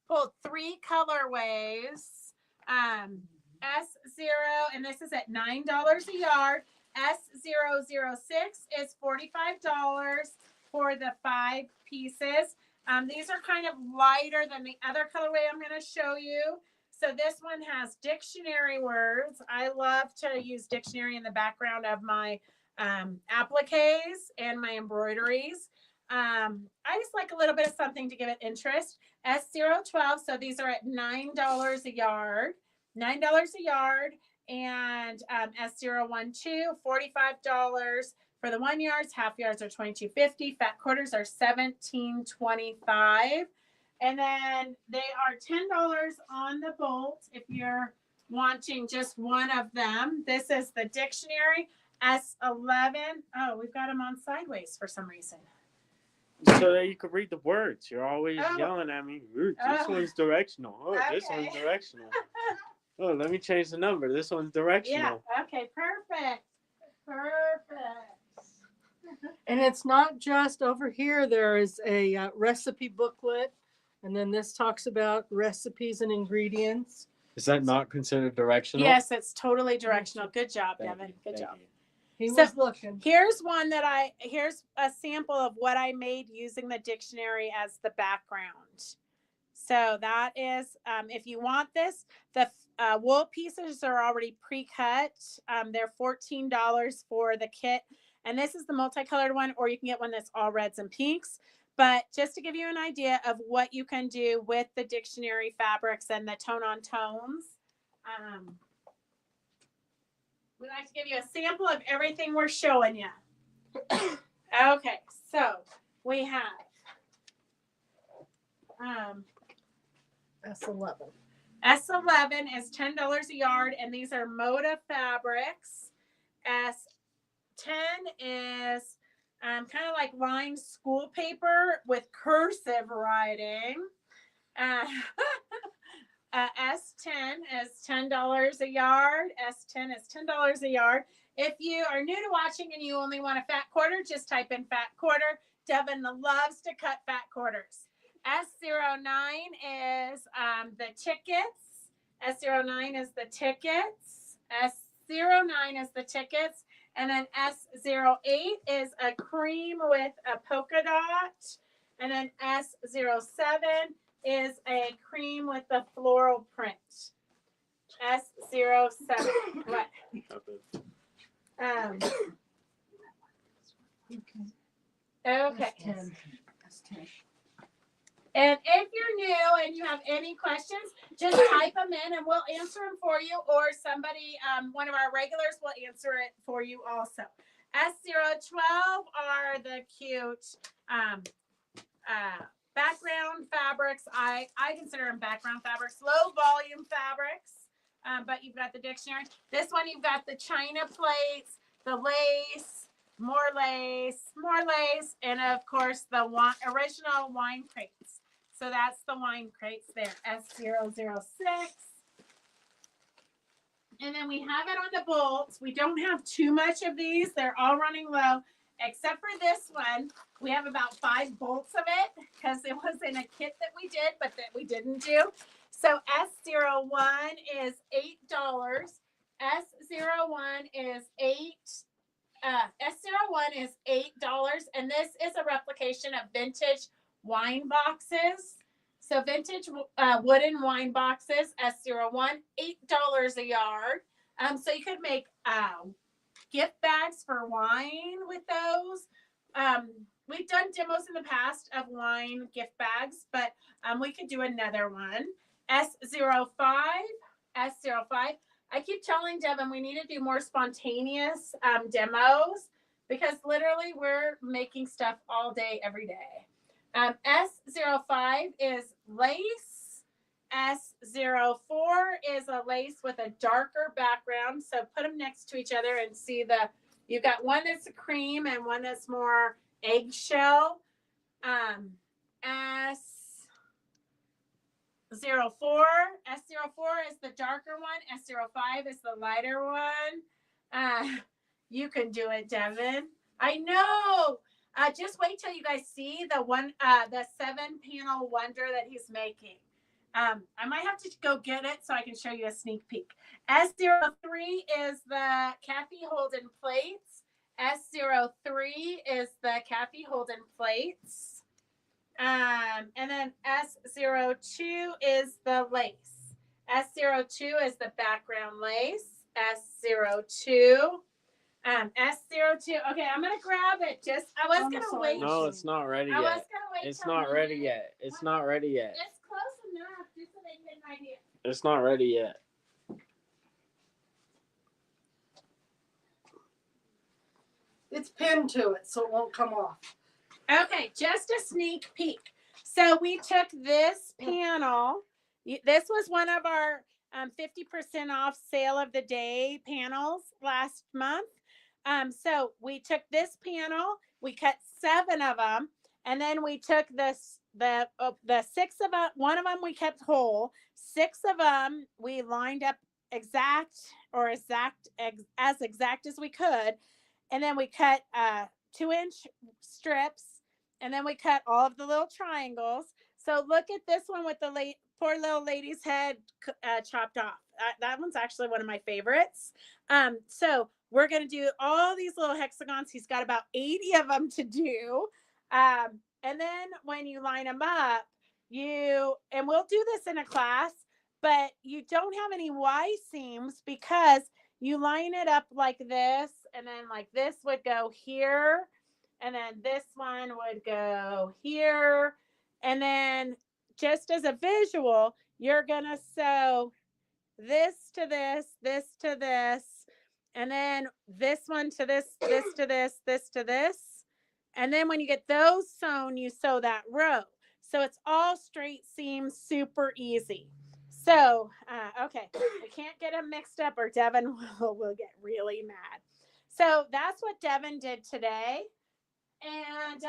pulled 3 colorways. S0, and this is at $9 a yard. S006 is $45 for the 5 pieces. These are kind of lighter than the other colorway I'm going to show you. So this one has dictionary words. I love to use dictionary in the background of my appliques and my embroideries. I just like a little bit of something to give it interest. S012, so these are at $9 a yard. $9 a yard. And S012, $45 for the 1 yards. Half yards are $22.50. Fat quarters are $17.25. And then they are $10 on the bolt if you're wanting just one of them. This is the dictionary, S11. Oh, we've got them on sideways for some reason. So that you could read the words. You're always yelling at me. This one's directional. Oh, okay. This one's directional. Oh, let me change the number. This one's directional. Yeah. Okay. Perfect. And it's not just over here. There is a recipe booklet And then this talks about recipes and ingredients. Is that not considered directional? Yes, it's totally directional. Good job, Thank Devin. you, Good thank job. you. He So- was looking. Here's a sample of what I made using the dictionary as the background. So that is, if you want this, the wool pieces are already pre-cut. They're $14 for the kit. And this is the multicolored one, or you can get one that's all reds and pinks. But just to give you an idea of what you can do with the dictionary fabrics and the tone on tones, we like to give you a sample of everything we're showing you. Okay, so we have S11. S11 is $10 a yard, and these are Moda fabrics. S10 is kind of like lined school paper with cursive writing. S10 is $10 a yard. S10 is $10 a yard. If you are new to watching and you only want a fat quarter, just type in fat quarter. Devin loves to cut fat quarters. S09 is the tickets. S09 is the tickets. S09 is the tickets. And then S08 is a cream with a polka dot. And then S07 is a cream with the floral print. S07. What? Okay. S10. And if you're new and you have any questions, just type them in and we'll answer them for you, or somebody, one of our regulars will answer it for you also. S012 are the cute background fabrics. I consider them background fabrics, low volume fabrics, but you've got the dictionary. This one, you've got the china plates, the lace, more lace, and of course the original wine crates. So that's the wine crates there, S006. And then we have it on the bolts. We don't have too much of these. They're all running low, except for this one. We have about 5 bolts of it because it was in a kit that we did, but that we didn't do. So S01 is $8. S01 is S01 is $8, and this is a replication of vintage wine boxes. So vintage wooden wine boxes, S01, $8 a yard. So you could make gift bags for wine with those. We've done demos in the past of wine gift bags, but we could do another one. S05. I keep telling Devin we need to do more spontaneous demos because literally we're making stuff all day, every day. S05 is lace. S04 is a lace with a darker background. So put them next to each other and see you've got one that's a cream and one that's more eggshell. S04 is the darker one. S05 is the lighter one. You can do it, Devin. I know. Just wait till you guys see the 7-panel wonder that he's making. I might have to go get it so I can show you a sneak peek. S03 is the Kathy Holden plates. S03 is the Kathy Holden plates. And then S02 is the lace. S02 is the background lace. S02. S02. Okay, I'm gonna grab it. I was gonna wait. No, it's not ready I was yet. gonna wait. It's not ready yet. It's not ready yet. It's close enough, just so they get an idea. It's not ready yet. It's pinned to it, so it won't come off. Okay, just a sneak peek. So we took this panel. This was one of our 50% off sale of the day panels last month. So we took this panel, we cut 7 of them, and then we took the 6 of them. One of them we kept whole. 6 of them we lined up as exact as we could, and then we cut 2-inch strips, and then we cut all of the little triangles. So look at this one with the poor little lady's head chopped off. That one's actually one of my favorites. So we're going to do all these little hexagons. He's got about 80 of them to do. And then when you line them up, and we'll do this in a class, but you don't have any Y seams because you line it up like this, and then like this would go here, and then this one would go here. And then just as a visual, you're going to sew this to this, this to this, and then this one to this, this to this, this to this. And then when you get those sewn, you sew that row. So it's all straight seams, super easy. So, okay, we can't get them mixed up or Devin will get really mad. So that's what Devin did today. And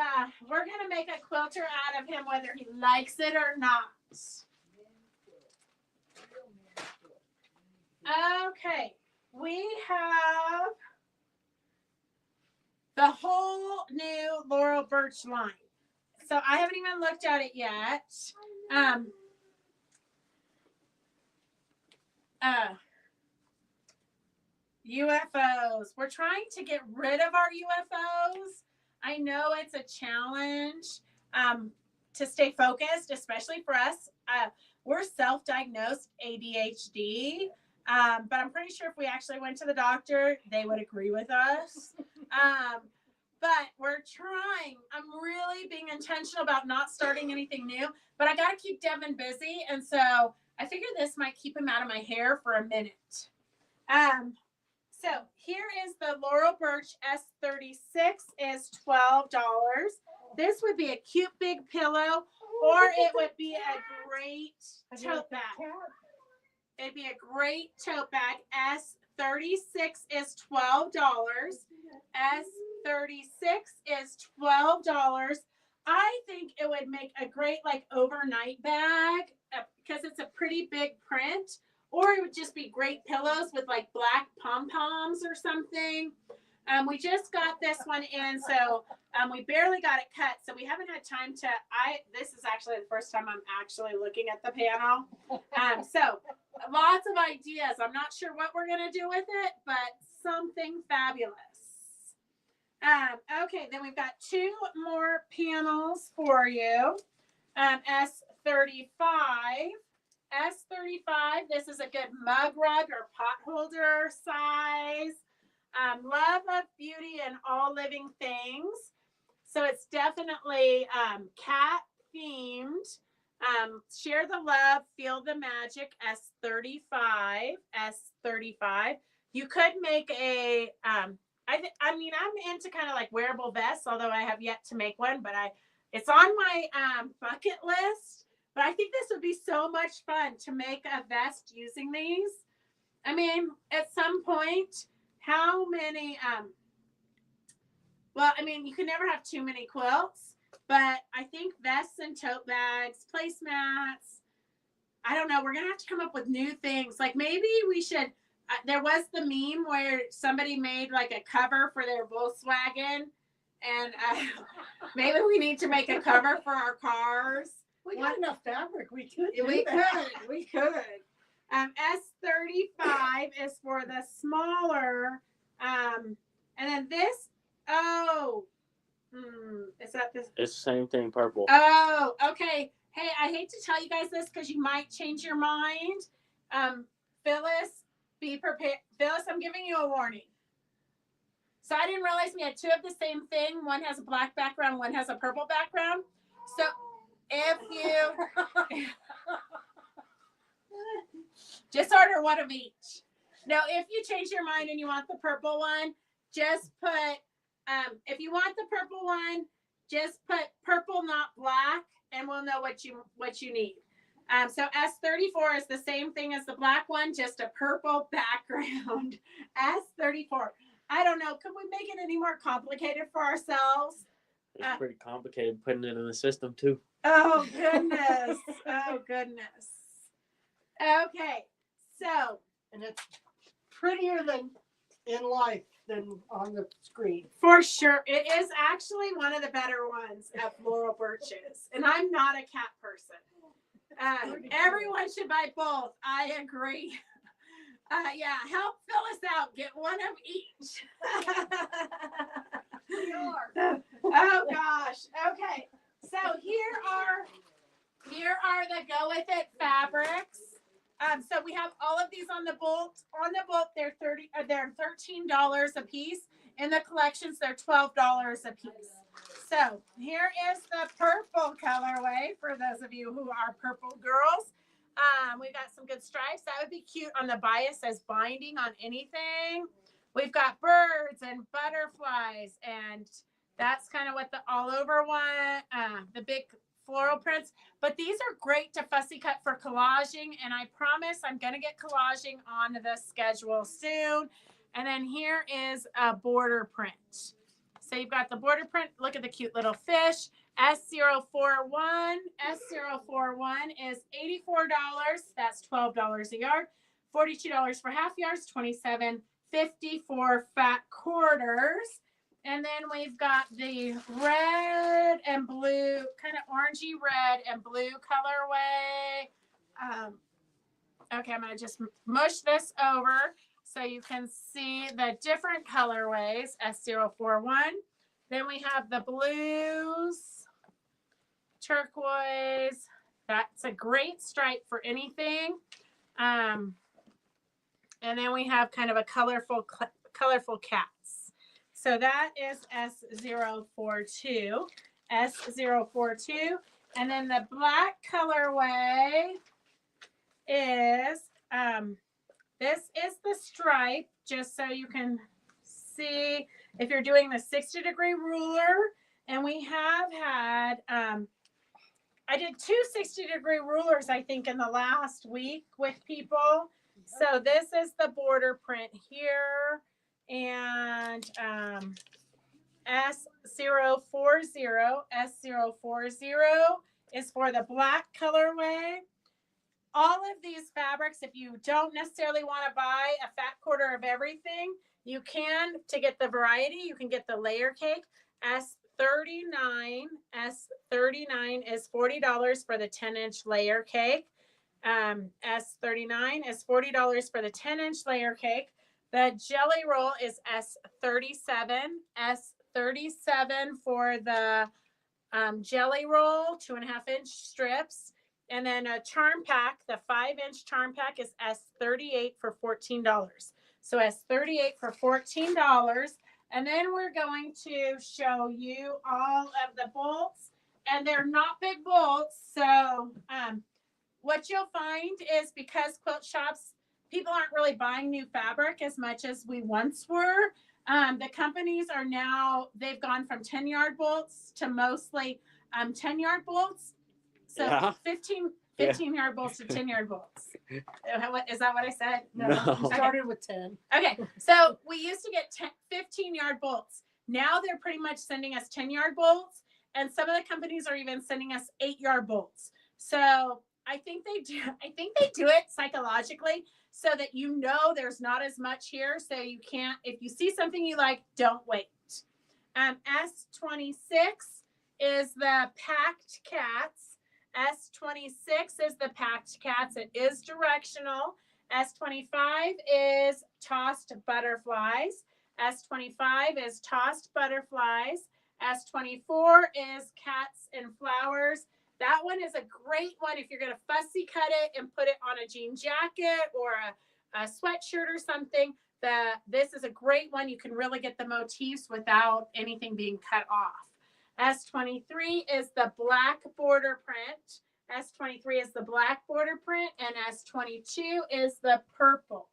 we're going to make a quilter out of him whether he likes it or not. Okay, we have the whole new Laurel Birch line. So I haven't even looked at it yet. UFOs. We're trying to get rid of our UFOs. I know it's a challenge to stay focused, especially for us. We're self-diagnosed ADHD, but I'm pretty sure if we actually went to the doctor, they would agree with us. But we're trying. I'm really being intentional about not starting anything new, but I got to keep Devin busy. And so I figure this might keep him out of my hair for a minute. So here is the Laurel Birch S36 is $12. This would be a cute big pillow, or it would be a great tote bag. It'd be a great tote bag. S36 is $12. S36 is $12. I think it would make a great like overnight bag because it's a pretty big print. Or it would just be great pillows with like black pom-poms or something. We just got this one in, so we barely got it cut. So we haven't had time to, this is actually the first time I'm actually looking at the panel. So lots of ideas. I'm not sure what we're going to do with it, but something fabulous. Okay, then we've got two more panels for you. S35. S35, this is a good mug rug or pot holder size. Love of beauty and all living things. So it's definitely cat themed. Share the love, feel the magic. S35. S35. You could make a, I mean, I'm into kind of like wearable vests, although I have yet to make one, but it's on my bucket list. But I think this would be so much fun to make a vest using these. I mean, at some point, how many, well, I mean, you can never have too many quilts, but I think vests and tote bags, placemats, I don't know, we're going to have to come up with new things. Like maybe we should, there was the meme where somebody made like a cover for their Volkswagen, and maybe we need to make a cover for our cars. We got enough fabric. We could. We could. S35 is for the smaller. And then this. Oh, is that this? It's the same thing, purple. Oh, okay. Hey, I hate to tell you guys this because you might change your mind. Phyllis, be prepared. Phyllis, I'm giving you a warning. So I didn't realize we had two of the same thing. One has a black background, one has a purple background. So if you just order one of each. Now, if you change your mind and you want the purple one, just put, if you want the purple one, just put purple, not black, and we'll know what you need. So S34 is the same thing as the black one, just a purple background. S34. I don't know. Could we make it any more complicated for ourselves? It's pretty complicated putting it in the system too. Oh, goodness. Oh, goodness. Okay. So. And it's prettier than in life than on the screen. For sure. It is actually one of the better ones at Floral Birches. And I'm not a cat person. Everyone should buy both. I agree. Yeah, help Phyllis out. Get one of each. We are. Oh gosh. Okay. So here are the go with it fabrics. So we have all of these on the bolt. On the bolt, they're $13 a piece. In the collections, they're $12 a piece. So here is the purple colorway for those of you who are purple girls. We've got some good stripes. That would be cute on the bias as binding on anything. We've got birds and butterflies, and that's kind of what the all over one, the big floral prints. But these are great to fussy cut for collaging, and I promise I'm going to get collaging on the schedule soon. And then here is a border print. So you've got the border print. Look at the cute little fish. S041. S041 is $84. That's $12 a yard. $42 for half yards. $27.50 for fat quarters. And then we've got the red and blue, kind of orangey red and blue colorway. Okay, I'm going to just mush this over so you can see the different colorways. S041. Then we have the blues, turquoise. That's a great stripe for anything. And then we have kind of a colorful cats. So that is S042. S042. And then the black colorway is, this is the stripe, just so you can see if you're doing the 60-degree ruler. And we have had, I did 2 60-degree rulers, I think, in the last week with people. So this is the border print here. And S040 is for the black colorway. All of these fabrics, if you don't necessarily want to buy a fat quarter of everything, you can, to get the variety, you can get the layer cake. S39 is $40 for the 10-inch layer cake. S39 is $40 for the 10-inch layer cake. The jelly roll is S37. S37 for the jelly roll, 2.5-inch strips. And then a charm pack, the 5-inch charm pack is S38 for $14. So S38 for $14. And then we're going to show you all of the bolts. And they're not big bolts. So what you'll find is, because quilt shops, people aren't really buying new fabric as much as we once were. The companies are now, they've gone from 10-yard bolts to mostly 10-yard bolts. So Yeah. 15-yard bolts to 10-yard bolts. Is that what I said? No. We started with 10. Okay, so we used to get 15-yard bolts. Now they're pretty much sending us 10-yard bolts, and some of the companies are even sending us 8-yard bolts. So I think they do it psychologically so that you know there's not as much here. So you can't, if you see something you like, don't wait. S26 is the packed cats. S26 is the packed cats. It is directional. S25 is tossed butterflies. S25 is tossed butterflies. S24 is cats and flowers. That one is a great one if you're going to fussy cut it and put it on a jean jacket or a sweatshirt or something. This is a great one. You can really get the motifs without anything being cut off. S23 is the black border print. S23 is the black border print, and S22 is the purple.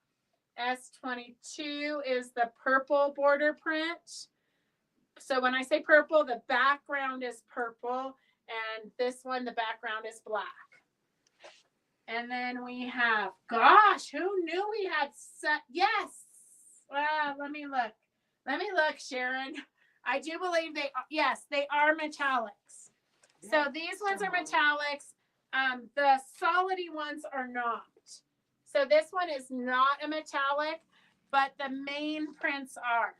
S22 is the purple border print. So when I say purple, the background is purple, and this one, the background is black. And then we have, gosh, who knew we had yes. Well, let me look. Let me look, Sharon. I do believe they are metallics. So these ones are metallics. The solidy ones are not. So this one is not a metallic. but the main prints are.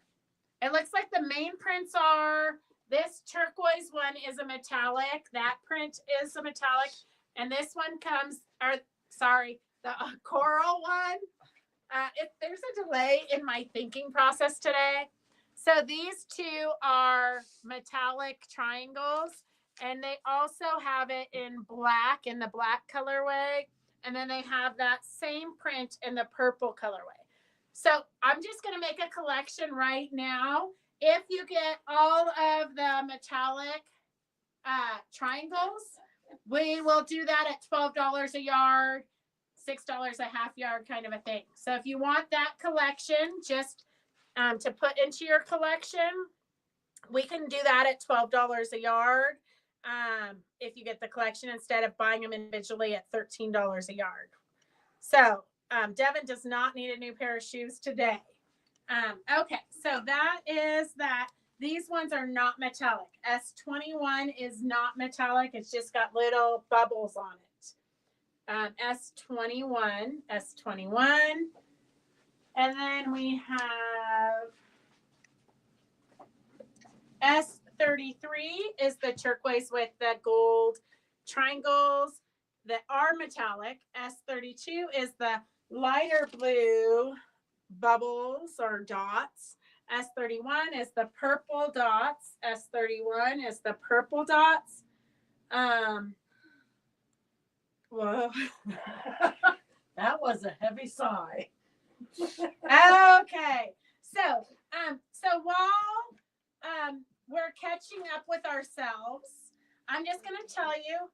It looks like the main prints are, this turquoise one is a metallic. That print is a metallic. And this one comes, the coral one. There's a delay in my thinking process today. So these two are metallic triangles, and they also have it in black, in the black colorway. And then they have that same print in the purple colorway. So I'm just going to make a collection right now. If you get all of the metallic triangles, we will do that at $12 a yard, $6 a half yard kind of a thing. So if you want that collection, just to put into your collection, we can do that at $12 a yard. If you get the collection instead of buying them individually at $13 a yard. So Devin does not need a new pair of shoes today. Okay, so that is that. These ones are not metallic. S21 is not metallic. It's just got little bubbles on it. S21. And then we have S33 is the turquoise with the gold triangles that are metallic. S32 is the lighter blue bubbles or dots. S31 is the purple dots. S31 is the purple dots. Whoa. That was a heavy sigh. Okay. So while we're catching up with ourselves, I'm just going to tell you.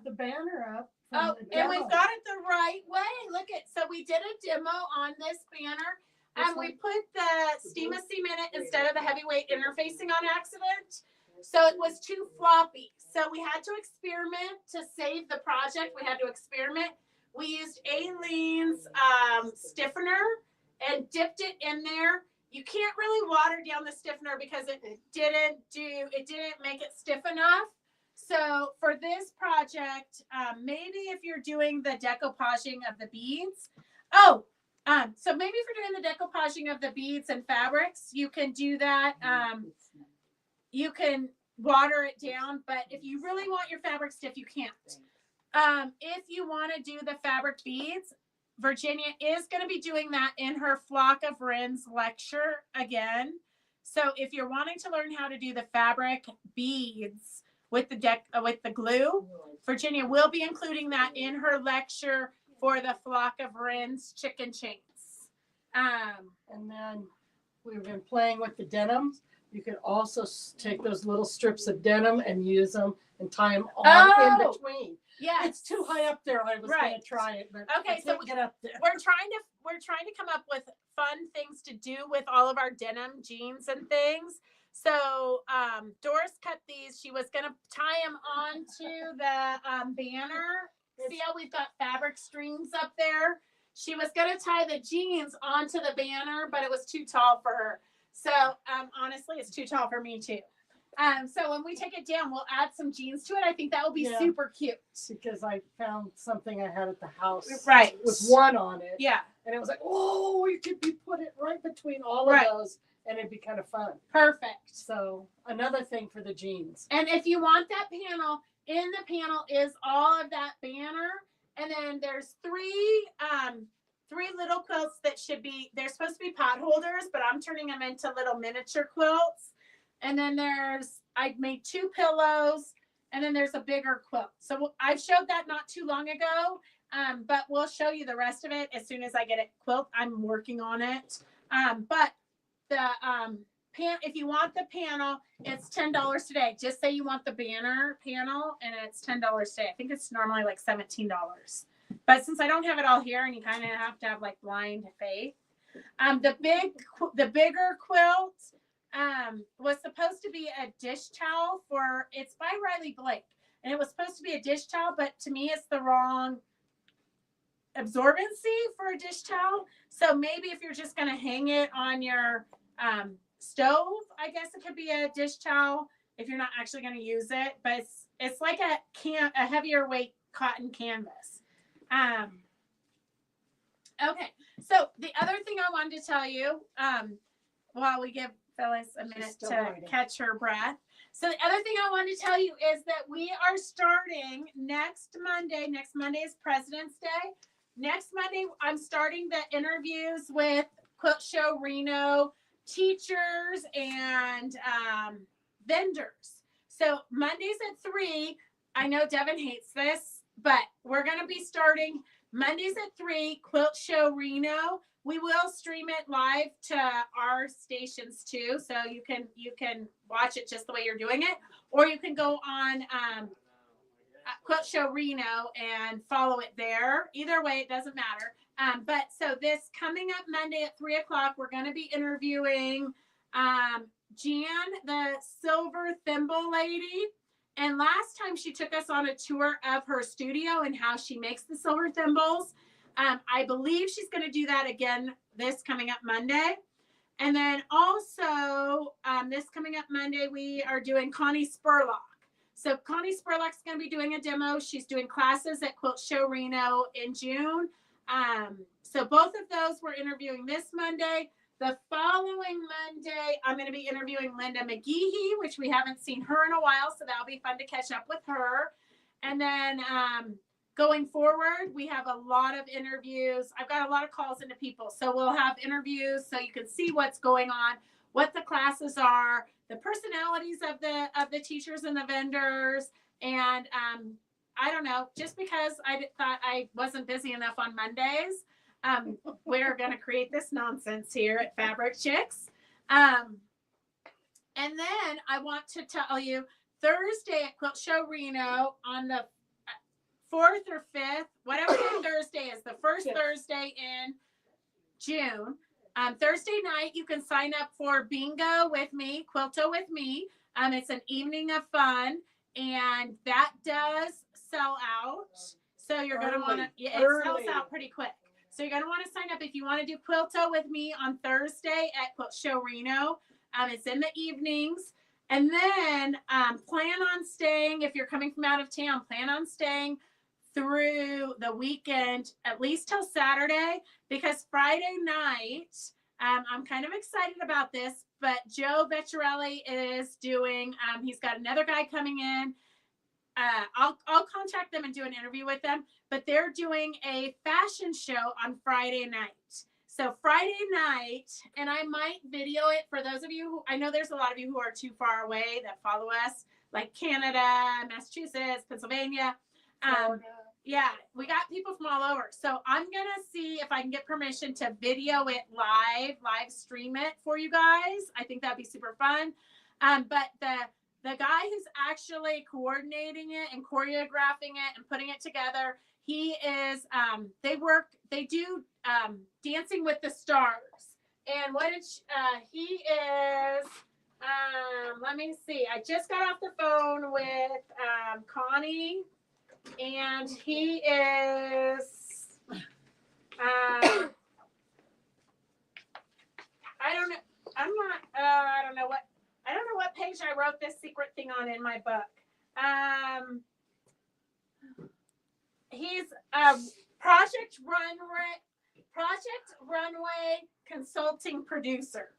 The banner up. Oh, and we've got it the right way. Look at, so we did a demo on this banner, and we put the steam and cement instead of the heavyweight interfacing on accident. So it was too floppy. So we had to experiment to save the project. We had to experiment. We used Aleene's stiffener and dipped it in there. You can't really water down the stiffener because it didn't make it stiff enough. So for this project, maybe if you're doing the decoupaging of the beads, so maybe if you're doing the decoupaging of the beads and fabrics, you can do that. You can water it down, but if you really want your fabric stiff, you can't. If you want to do the fabric beads, Virginia is going to be doing that in her Flock of Wrens lecture again. So if you're wanting to learn how to do the fabric beads with the glue, Virginia will be including that in her lecture for the Flock of Wrens chicken chains. And then we've been playing with the denims. You can also take those little strips of denim and use them and tie them on in between. Yeah, it's too high up there. I was going to try it, but okay, so get up there. We're trying to come up with fun things to do with all of our denim jeans and things. So Doris cut these. She was going to tie them onto the banner. See how we've got fabric strings up there? She was going to tie the jeans onto the banner, but it was too tall for her. So honestly, it's too tall for me too. So when we take it down, we'll add some jeans to it. I think that will be super cute. Because I found something I had at the house. Right. With one on it. Yeah. And it was like, oh, you could put it right between all of those and it'd be kind of fun. Perfect. So another thing for the jeans. And if you want that panel, in the panel is all of that banner. And then there's three little quilts that they're supposed to be pot holders, but I'm turning them into little miniature quilts. And then I made 2 pillows, and then there's a bigger quilt. So I showed that not too long ago, but we'll show you the rest of it as soon as I get it quilt. I'm working on it. But the if you want the panel, it's $10 today. Just say you want the banner panel, and it's $10 today. I think it's normally like $17. But since I don't have it all here, and you kind of have to have like blind faith, the bigger quilt was supposed to be a dish towel it's by Riley Blake, and it was supposed to be a dish towel, but to me it's the wrong absorbency for a dish towel. So maybe if you're just going to hang it on your stove, I guess it could be a dish towel if you're not actually going to use it, but it's like a heavier weight cotton canvas. Okay. So the other thing I wanted to tell you, while we give Phyllis a minute still to writing. catch her breath. So the other thing I wanted to tell you is that we are starting next Monday. Next Monday is President's Day. Next Monday, I'm starting the interviews with Quilt Show Reno teachers and vendors. So Mondays at 3. I know Devin hates this, but we're going to be starting Mondays at 3, Quilt Show Reno. We will stream it live to our stations too, so you can watch it just the way you're doing it, or you can go on Quilt Show Reno and follow it there. Either way, it doesn't matter. But so this coming up Monday at 3:00, we're going to be interviewing Jan, the silver thimble lady. And last time she took us on a tour of her studio and how she makes the silver thimbles. I believe she's going to do that again this coming up Monday. And then also this coming up Monday, we are doing Connie Spurlock. So Connie Spurlock's going to be doing a demo. She's doing classes at Quilt Show Reno in June. So both of those we're interviewing this Monday. The following Monday, I'm going to be interviewing Linda McGeehee, which we haven't seen her in a while, so that'll be fun to catch up with her. And then going forward, we have a lot of interviews. I've got a lot of calls into people, so we'll have interviews so you can see what's going on, what the classes are, the personalities of the teachers and the vendors, and I don't know, just because I thought I wasn't busy enough on Mondays. We're going to create this nonsense here at Fabric Chicks. And then I want to tell you Thursday at Quilt Show Reno on the 4th or 5th, whatever Thursday is, the first Thursday in June. Thursday night, you can sign up for Bingo with me, Quilto with me. It's an evening of fun, and that does sell out. So you're going to want to, it sells out pretty quick. So you're going to want to sign up if you want to do Quilto with me on Thursday at Quilt Show Reno. It's in the evenings. And then plan on staying, if you're coming from out of town, plan on staying through the weekend, at least till Saturday, because Friday night, I'm kind of excited about this, but Joe Becciarelli is doing, he's got another guy coming in. I'll contact them and do an interview with them, but they're doing a fashion show on Friday night. So Friday night, and I might video it for those of you who, I know there's a lot of you who are too far away that follow us, like Canada, Massachusetts, Pennsylvania. Yeah, we got people from all over. So I'm going to see if I can get permission to video it live stream it for you guys. I think that'd be super fun. But the guy who's actually coordinating it and choreographing it and putting it together, he is, they do Dancing with the Stars. And what is, he is, let me see. I just got off the phone with Connie, and he is, I don't know. I don't know what page I wrote this secret thing on in my book. He's Project Runway consulting producer.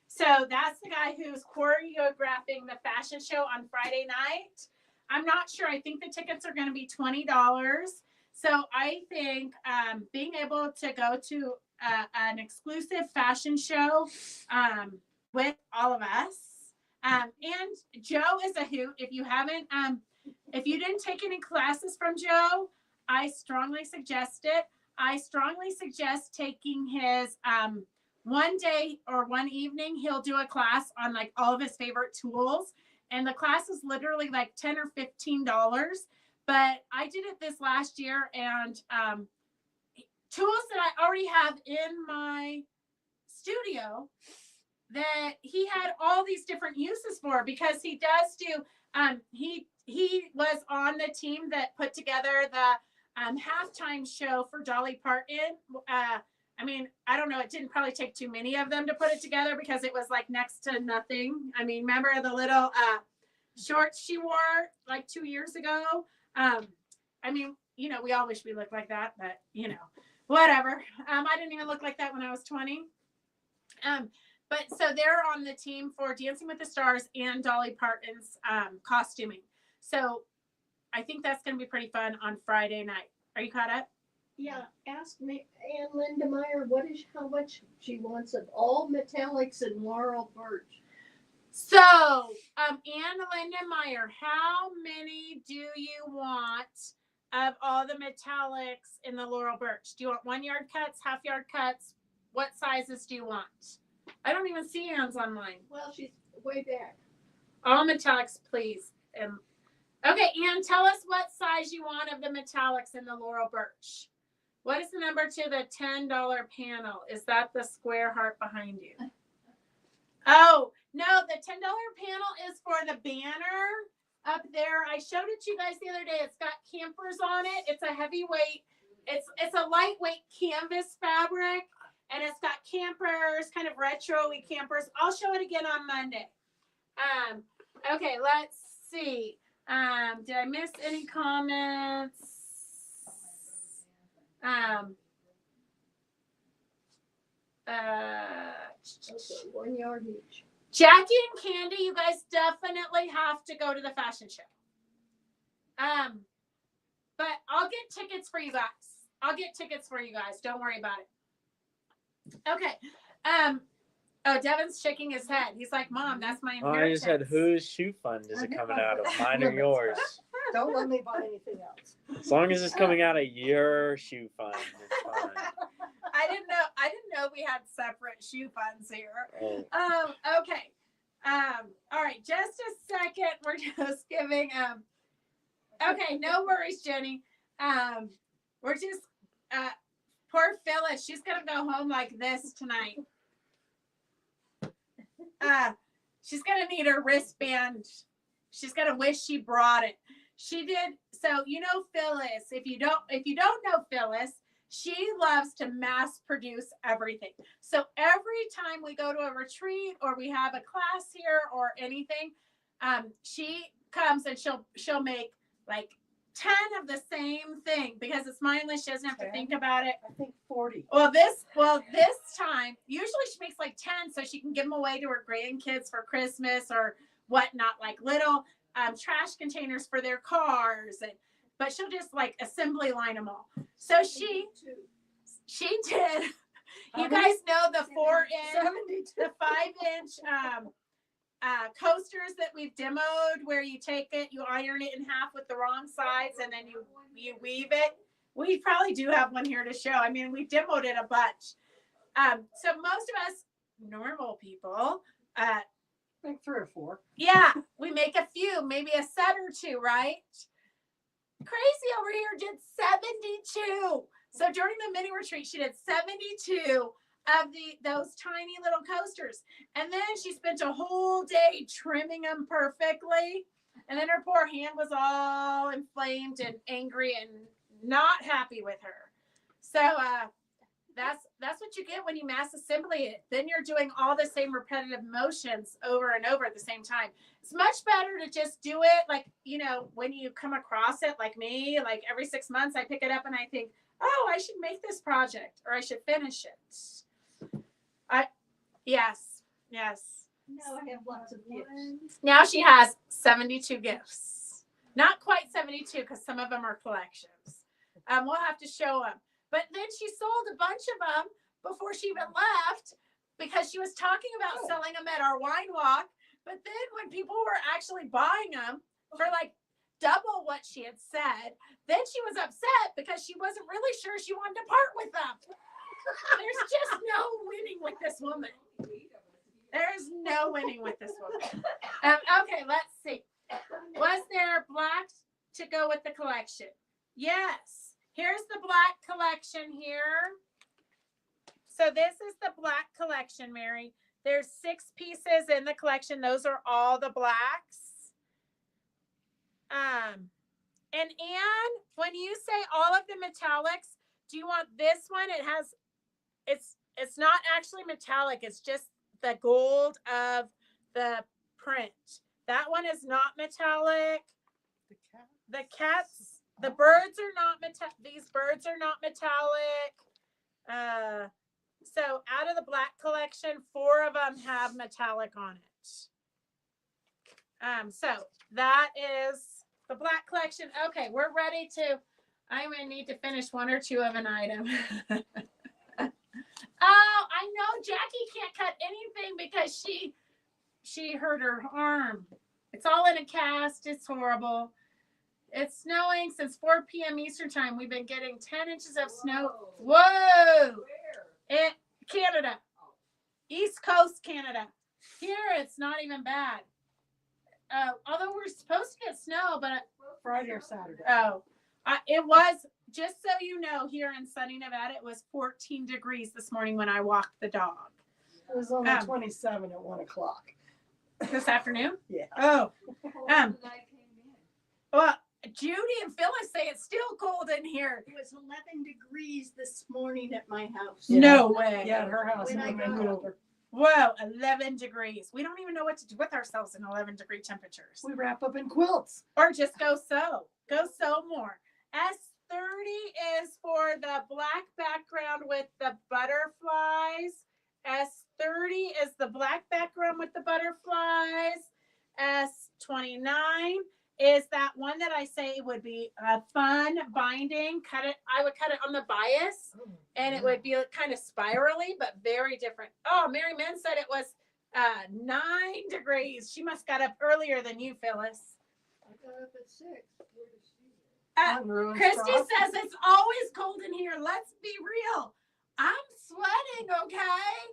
So that's the guy who's choreographing the fashion show on Friday night. I'm not sure. I think the tickets are going to be $20. So I think being able to go to an exclusive fashion show with all of us, and Joe is a hoot. If you haven't, if you didn't take any classes from Joe, I strongly suggest it. I strongly suggest taking his one day or one evening. He'll do a class on like all of his favorite tools. And the class is literally like $10 or $15. But I did it this last year, and tools that I already have in my studio that he had all these different uses for, because he does do, he was on the team that put together the halftime show for Dolly Parton. I mean, I don't know. It didn't probably take too many of them to put it together because it was like next to nothing. I mean, remember the little shorts she wore like 2 years ago? I mean, you know, we all wish we looked like that, but you know, whatever. I didn't even look like that when I was 20. But so they're on the team for Dancing with the Stars and Dolly Parton's costuming. So I think that's going to be pretty fun on Friday night. Are you caught up? Yeah, ask me, Ann Linda Meyer, how much she wants of all metallics and Laurel Birch. So, Ann Linda Meyer, how many do you want of all the metallics in the Laurel Birch? Do you want 1 yard cuts, half yard cuts? What sizes do you want? I don't even see Ann's online. Well, she's way back. All metallics, please. Okay, Ann, tell us what size you want of the metallics in the Laurel Birch. What is the number to the $10 panel? Is that the square heart behind you? Oh, no, the $10 panel is for the banner up there. I showed it to you guys the other day. It's got campers on it. It's a heavyweight. It's a lightweight canvas fabric, and it's got campers, kind of retro-y campers. I'll show it again on Monday. Okay, let's see. Did I miss any comments? Okay, 1 yard each. Jackie and Candy, you guys definitely have to go to the fashion show. But I'll get tickets for you guys. Don't worry about it. Okay. Oh, Devin's shaking his head. He's like, Mom, that's my inheritance. I just said, whose shoe fund is it coming out of? Mine or yours? Don't let me buy anything else. As long as it's coming out of your shoe fund, it's fine. I didn't know we had separate shoe funds here. Oh. Okay. All right, just a second. We're just giving okay, no worries, Jenny. We're just poor Phyllis, she's gonna go home like this tonight. She's gonna need her wristband. She's gonna wish she brought it. She did. So you know Phyllis. If you don't know Phyllis, she loves to mass produce everything. So every time we go to a retreat or we have a class here or anything, she comes and she'll make like 10 of the same thing because it's mindless. She doesn't have to think about it. I think 40. Well, this time, usually she makes like 10 so she can give them away to her grandkids for Christmas or whatnot, like little trash containers for their cars. But she'll just like assembly line them all. So she did. You guys know the 4-inch, the 5-inch coasters that we've demoed where you take it, you iron it in half with the wrong sides, and then you weave it. We probably do have one here to show. I mean, we demoed it a bunch. So most of us normal people, Like 3 or 4. yeah, we make a few, maybe a set or two, right? Crazy over here did 72. So during the mini retreat, she did 72 of those tiny little coasters. And then she spent a whole day trimming them perfectly. And then her poor hand was all inflamed and angry and not happy with her. So that's what you get when you mass assembly it. Then you're doing all the same repetitive motions over and over at the same time. It's much better to just do it like, when you come across it like me, like every 6 months I pick it up and I think, oh, I should make this project or I should finish it. Yes. Now I have lots of gifts. Now she has 72 gifts. Not quite 72 because some of them are collections. We'll have to show them. But then she sold a bunch of them before she even left because she was talking about selling them at our wine walk. But then when people were actually buying them for like double what she had said, then she was upset because she wasn't really sure she wanted to part with them. There's just no winning with this woman. There's no winning with this woman. Okay, let's see. Was there black to go with the collection? Yes. Here's the black collection here. So this is the black collection, Mary. There's 6 pieces in the collection. Those are all the blacks. And Anne, when you say all of the metallics, do you want this one? It's not actually metallic. It's just the gold of the print. That one is not metallic. The cats, the birds are not metallic. These birds are not metallic. So out of the black collection, 4 of them have metallic on it. So that is the black collection. Okay, we're ready to. I'm gonna need to finish 1 or 2 of an item. Oh, I know Jackie can't cut anything because she hurt her arm. It's all in a cast. It's horrible. It's snowing since 4 p.m. Eastern time. We've been getting 10 inches of snow. Whoa! In Canada. East Coast Canada. Here, it's not even bad. Although we're supposed to get snow, but Friday or Saturday. It was, just so you know, here in sunny Nevada, it was 14 degrees this morning when I walked the dog. It was only 27 at 1 o'clock. This afternoon? Yeah. Oh. Well, Judy and Phyllis say it's still cold in here. It was 11 degrees this morning at my house. Yeah. No way. Yeah, at her house. When I got over. Whoa, 11 degrees. We don't even know what to do with ourselves in 11-degree temperatures. We wrap up in quilts. Or just go sew. Go sew more. S30 is for the black background with the butterflies. S30 is the black background with the butterflies. S29 is that one that I say would be a fun binding. I would cut it on the bias, and it would be kind of spirally, but very different. Oh, Mary Min said it was 9 degrees. She must got up earlier than you, Phyllis. I got up at 6. Christy says it's always cold in here. Let's be real. I'm sweating, okay?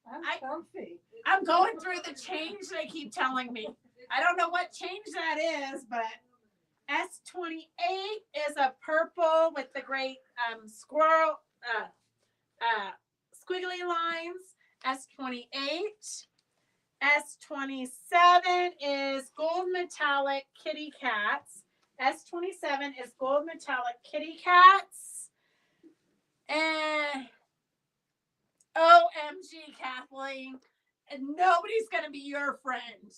I'm comfy. I'm going through the change they keep telling me. I don't know what change that is, but S28 is a purple with the great squirrel squiggly lines. S28. S27 is gold metallic kitty cats. S27 is gold metallic kitty cats. And OMG, Kathleen. And nobody's going to be your friend.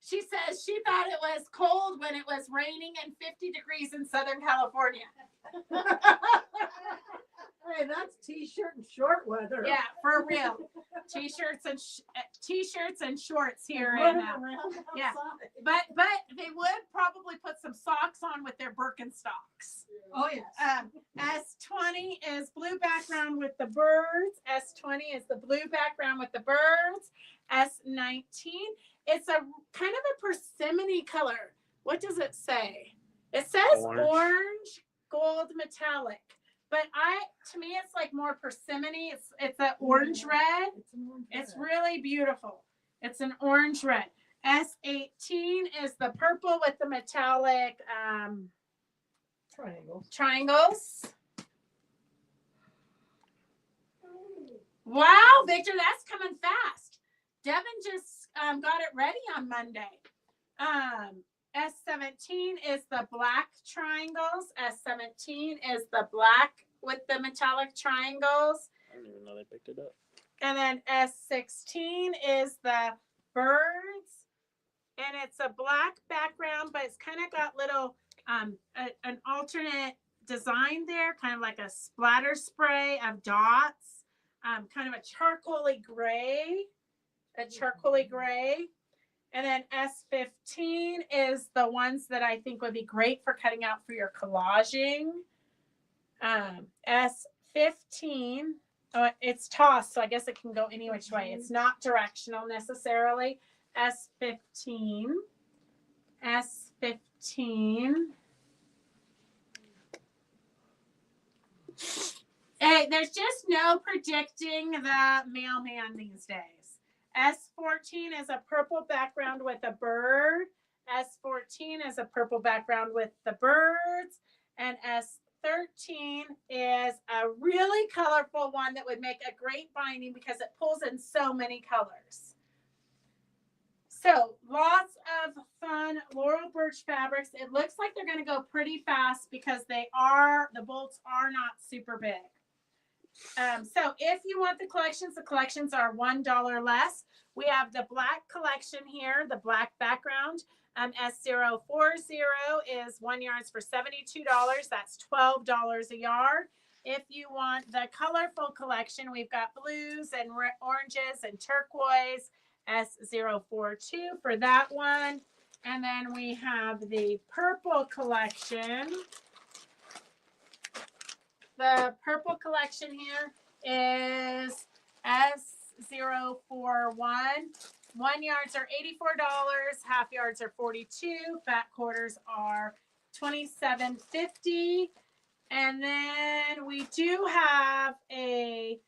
She says she thought it was cold when it was raining and 50 degrees in Southern California. Hey, that's t-shirt and short weather. Yeah, for real. T-shirts and shorts here. Yeah, but they would probably put some socks on with their Birkenstocks. Oh yes. S20 is blue background with the birds. S20 is the blue background with the birds. S19, it's a kind of a persimmon color. What does it say? It says orange gold metallic. But to me, it's like more persimmon-y. It's an orange red. It's really beautiful. It's an orange red. S18 is the purple with the metallic triangles. Wow, Victor, that's coming fast. Devin just got it ready on Monday. S17 is the black triangles. S17 is the black with the metallic triangles. I didn't even know they picked it up. And then S16 is the birds. And it's a black background, but it's kind of got little, an alternate design there, kind of like a splatter spray of dots, kind of a charcoaly gray. And then S15 is the ones that I think would be great for cutting out for your collaging. S15, it's tossed, so I guess it can go any which way. It's not directional necessarily. S15. Hey, there's just no predicting the mailman these days. S14 is a purple background with a bird. S14 is a purple background with the birds. And S13 is a really colorful one that would make a great binding because it pulls in so many colors. So lots of fun Laurel Birch fabrics. It looks like they're going to go pretty fast because the bolts are not super big. So if you want the collections are $1 less. We have the black collection here, the black background. S040 is 1 yard for $72. That's $12 a yard. if you want the colorful collection, we've got blues and oranges and turquoise, S042 for that one. And then we have the purple collection. The purple collection here is S041. 1 yards are $84, half yards are $42, fat quarters are $27.50. And then we do have a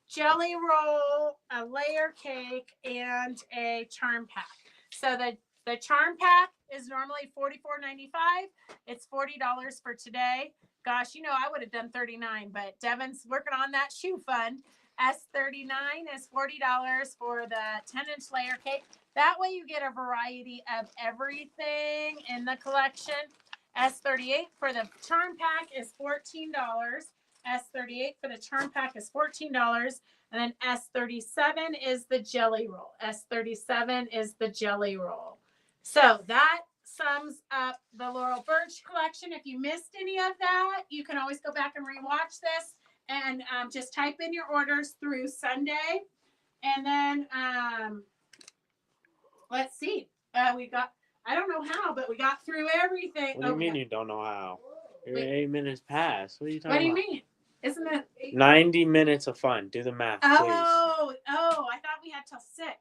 jelly roll, a layer cake, and a charm pack. So the charm pack is normally $44.95. It's $40 for today. Gosh, you know, I would have done $39, but Devin's working on that shoe fund. S39 is $40 for the 10-inch layer cake. That way you get a variety of everything in the collection. S38 for the charm pack is $14. S38 for the charm pack is $14. And then S37 is the jelly roll. S37 is the jelly roll. So that sums up the Laurel Birch collection. If you missed any of that, you can always go back and rewatch this and just type in your orders through Sunday. And then let's see. We got, I don't know how, but we got through everything. What do you mean you don't know how? You're 8 minutes past. What are you talking about? What do you mean? Isn't it 90 minutes of fun. Do the math, please. Oh, I thought we had till 6.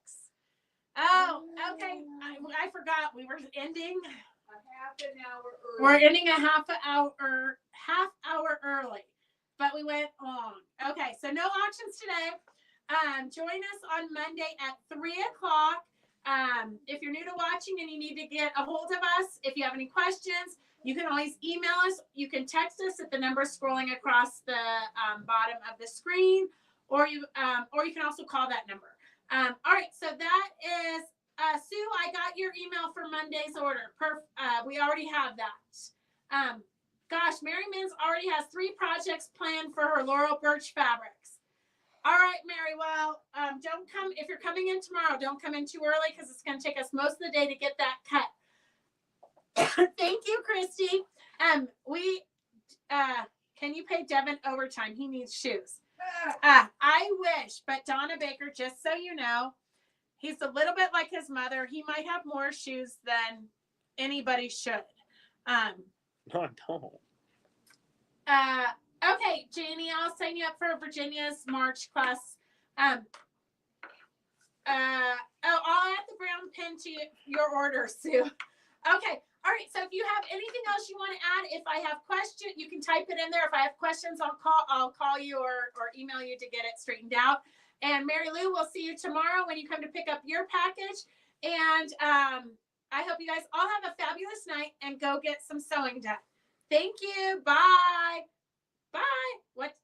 Oh, okay. I forgot we were ending. A half an hour early. We're ending a half hour early, but we went long. Okay, so no auctions today. Join us on Monday at 3:00. If you're new to watching and you need to get a hold of us, if you have any questions, you can always email us. You can text us at the number scrolling across the bottom of the screen, or you can also call that number. All right, so that is Sue. I got your email for Monday's order. We already have that. Gosh, Mary Minns already has 3 projects planned for her Laurel Birch fabrics. All right, Mary. Well, don't come if you're coming in tomorrow. Don't come in too early because it's going to take us most of the day to get that cut. Thank you, Christy. Can you pay Devin overtime? He needs shoes. I wish, but Donna Baker, just so you know, he's a little bit like his mother. He might have more shoes than anybody should. No, I don't. Okay, Janie, I'll sign you up for Virginia's March class. I'll add the brown pin to your order, Sue. Okay. All right. So if you have anything else you want to add, if I have questions, you can type it in there. If I have questions, I'll call you or email you to get it straightened out. And Mary Lou, we'll see you tomorrow when you come to pick up your package. And I hope you guys all have a fabulous night and go get some sewing done. Thank you. Bye. Bye. What?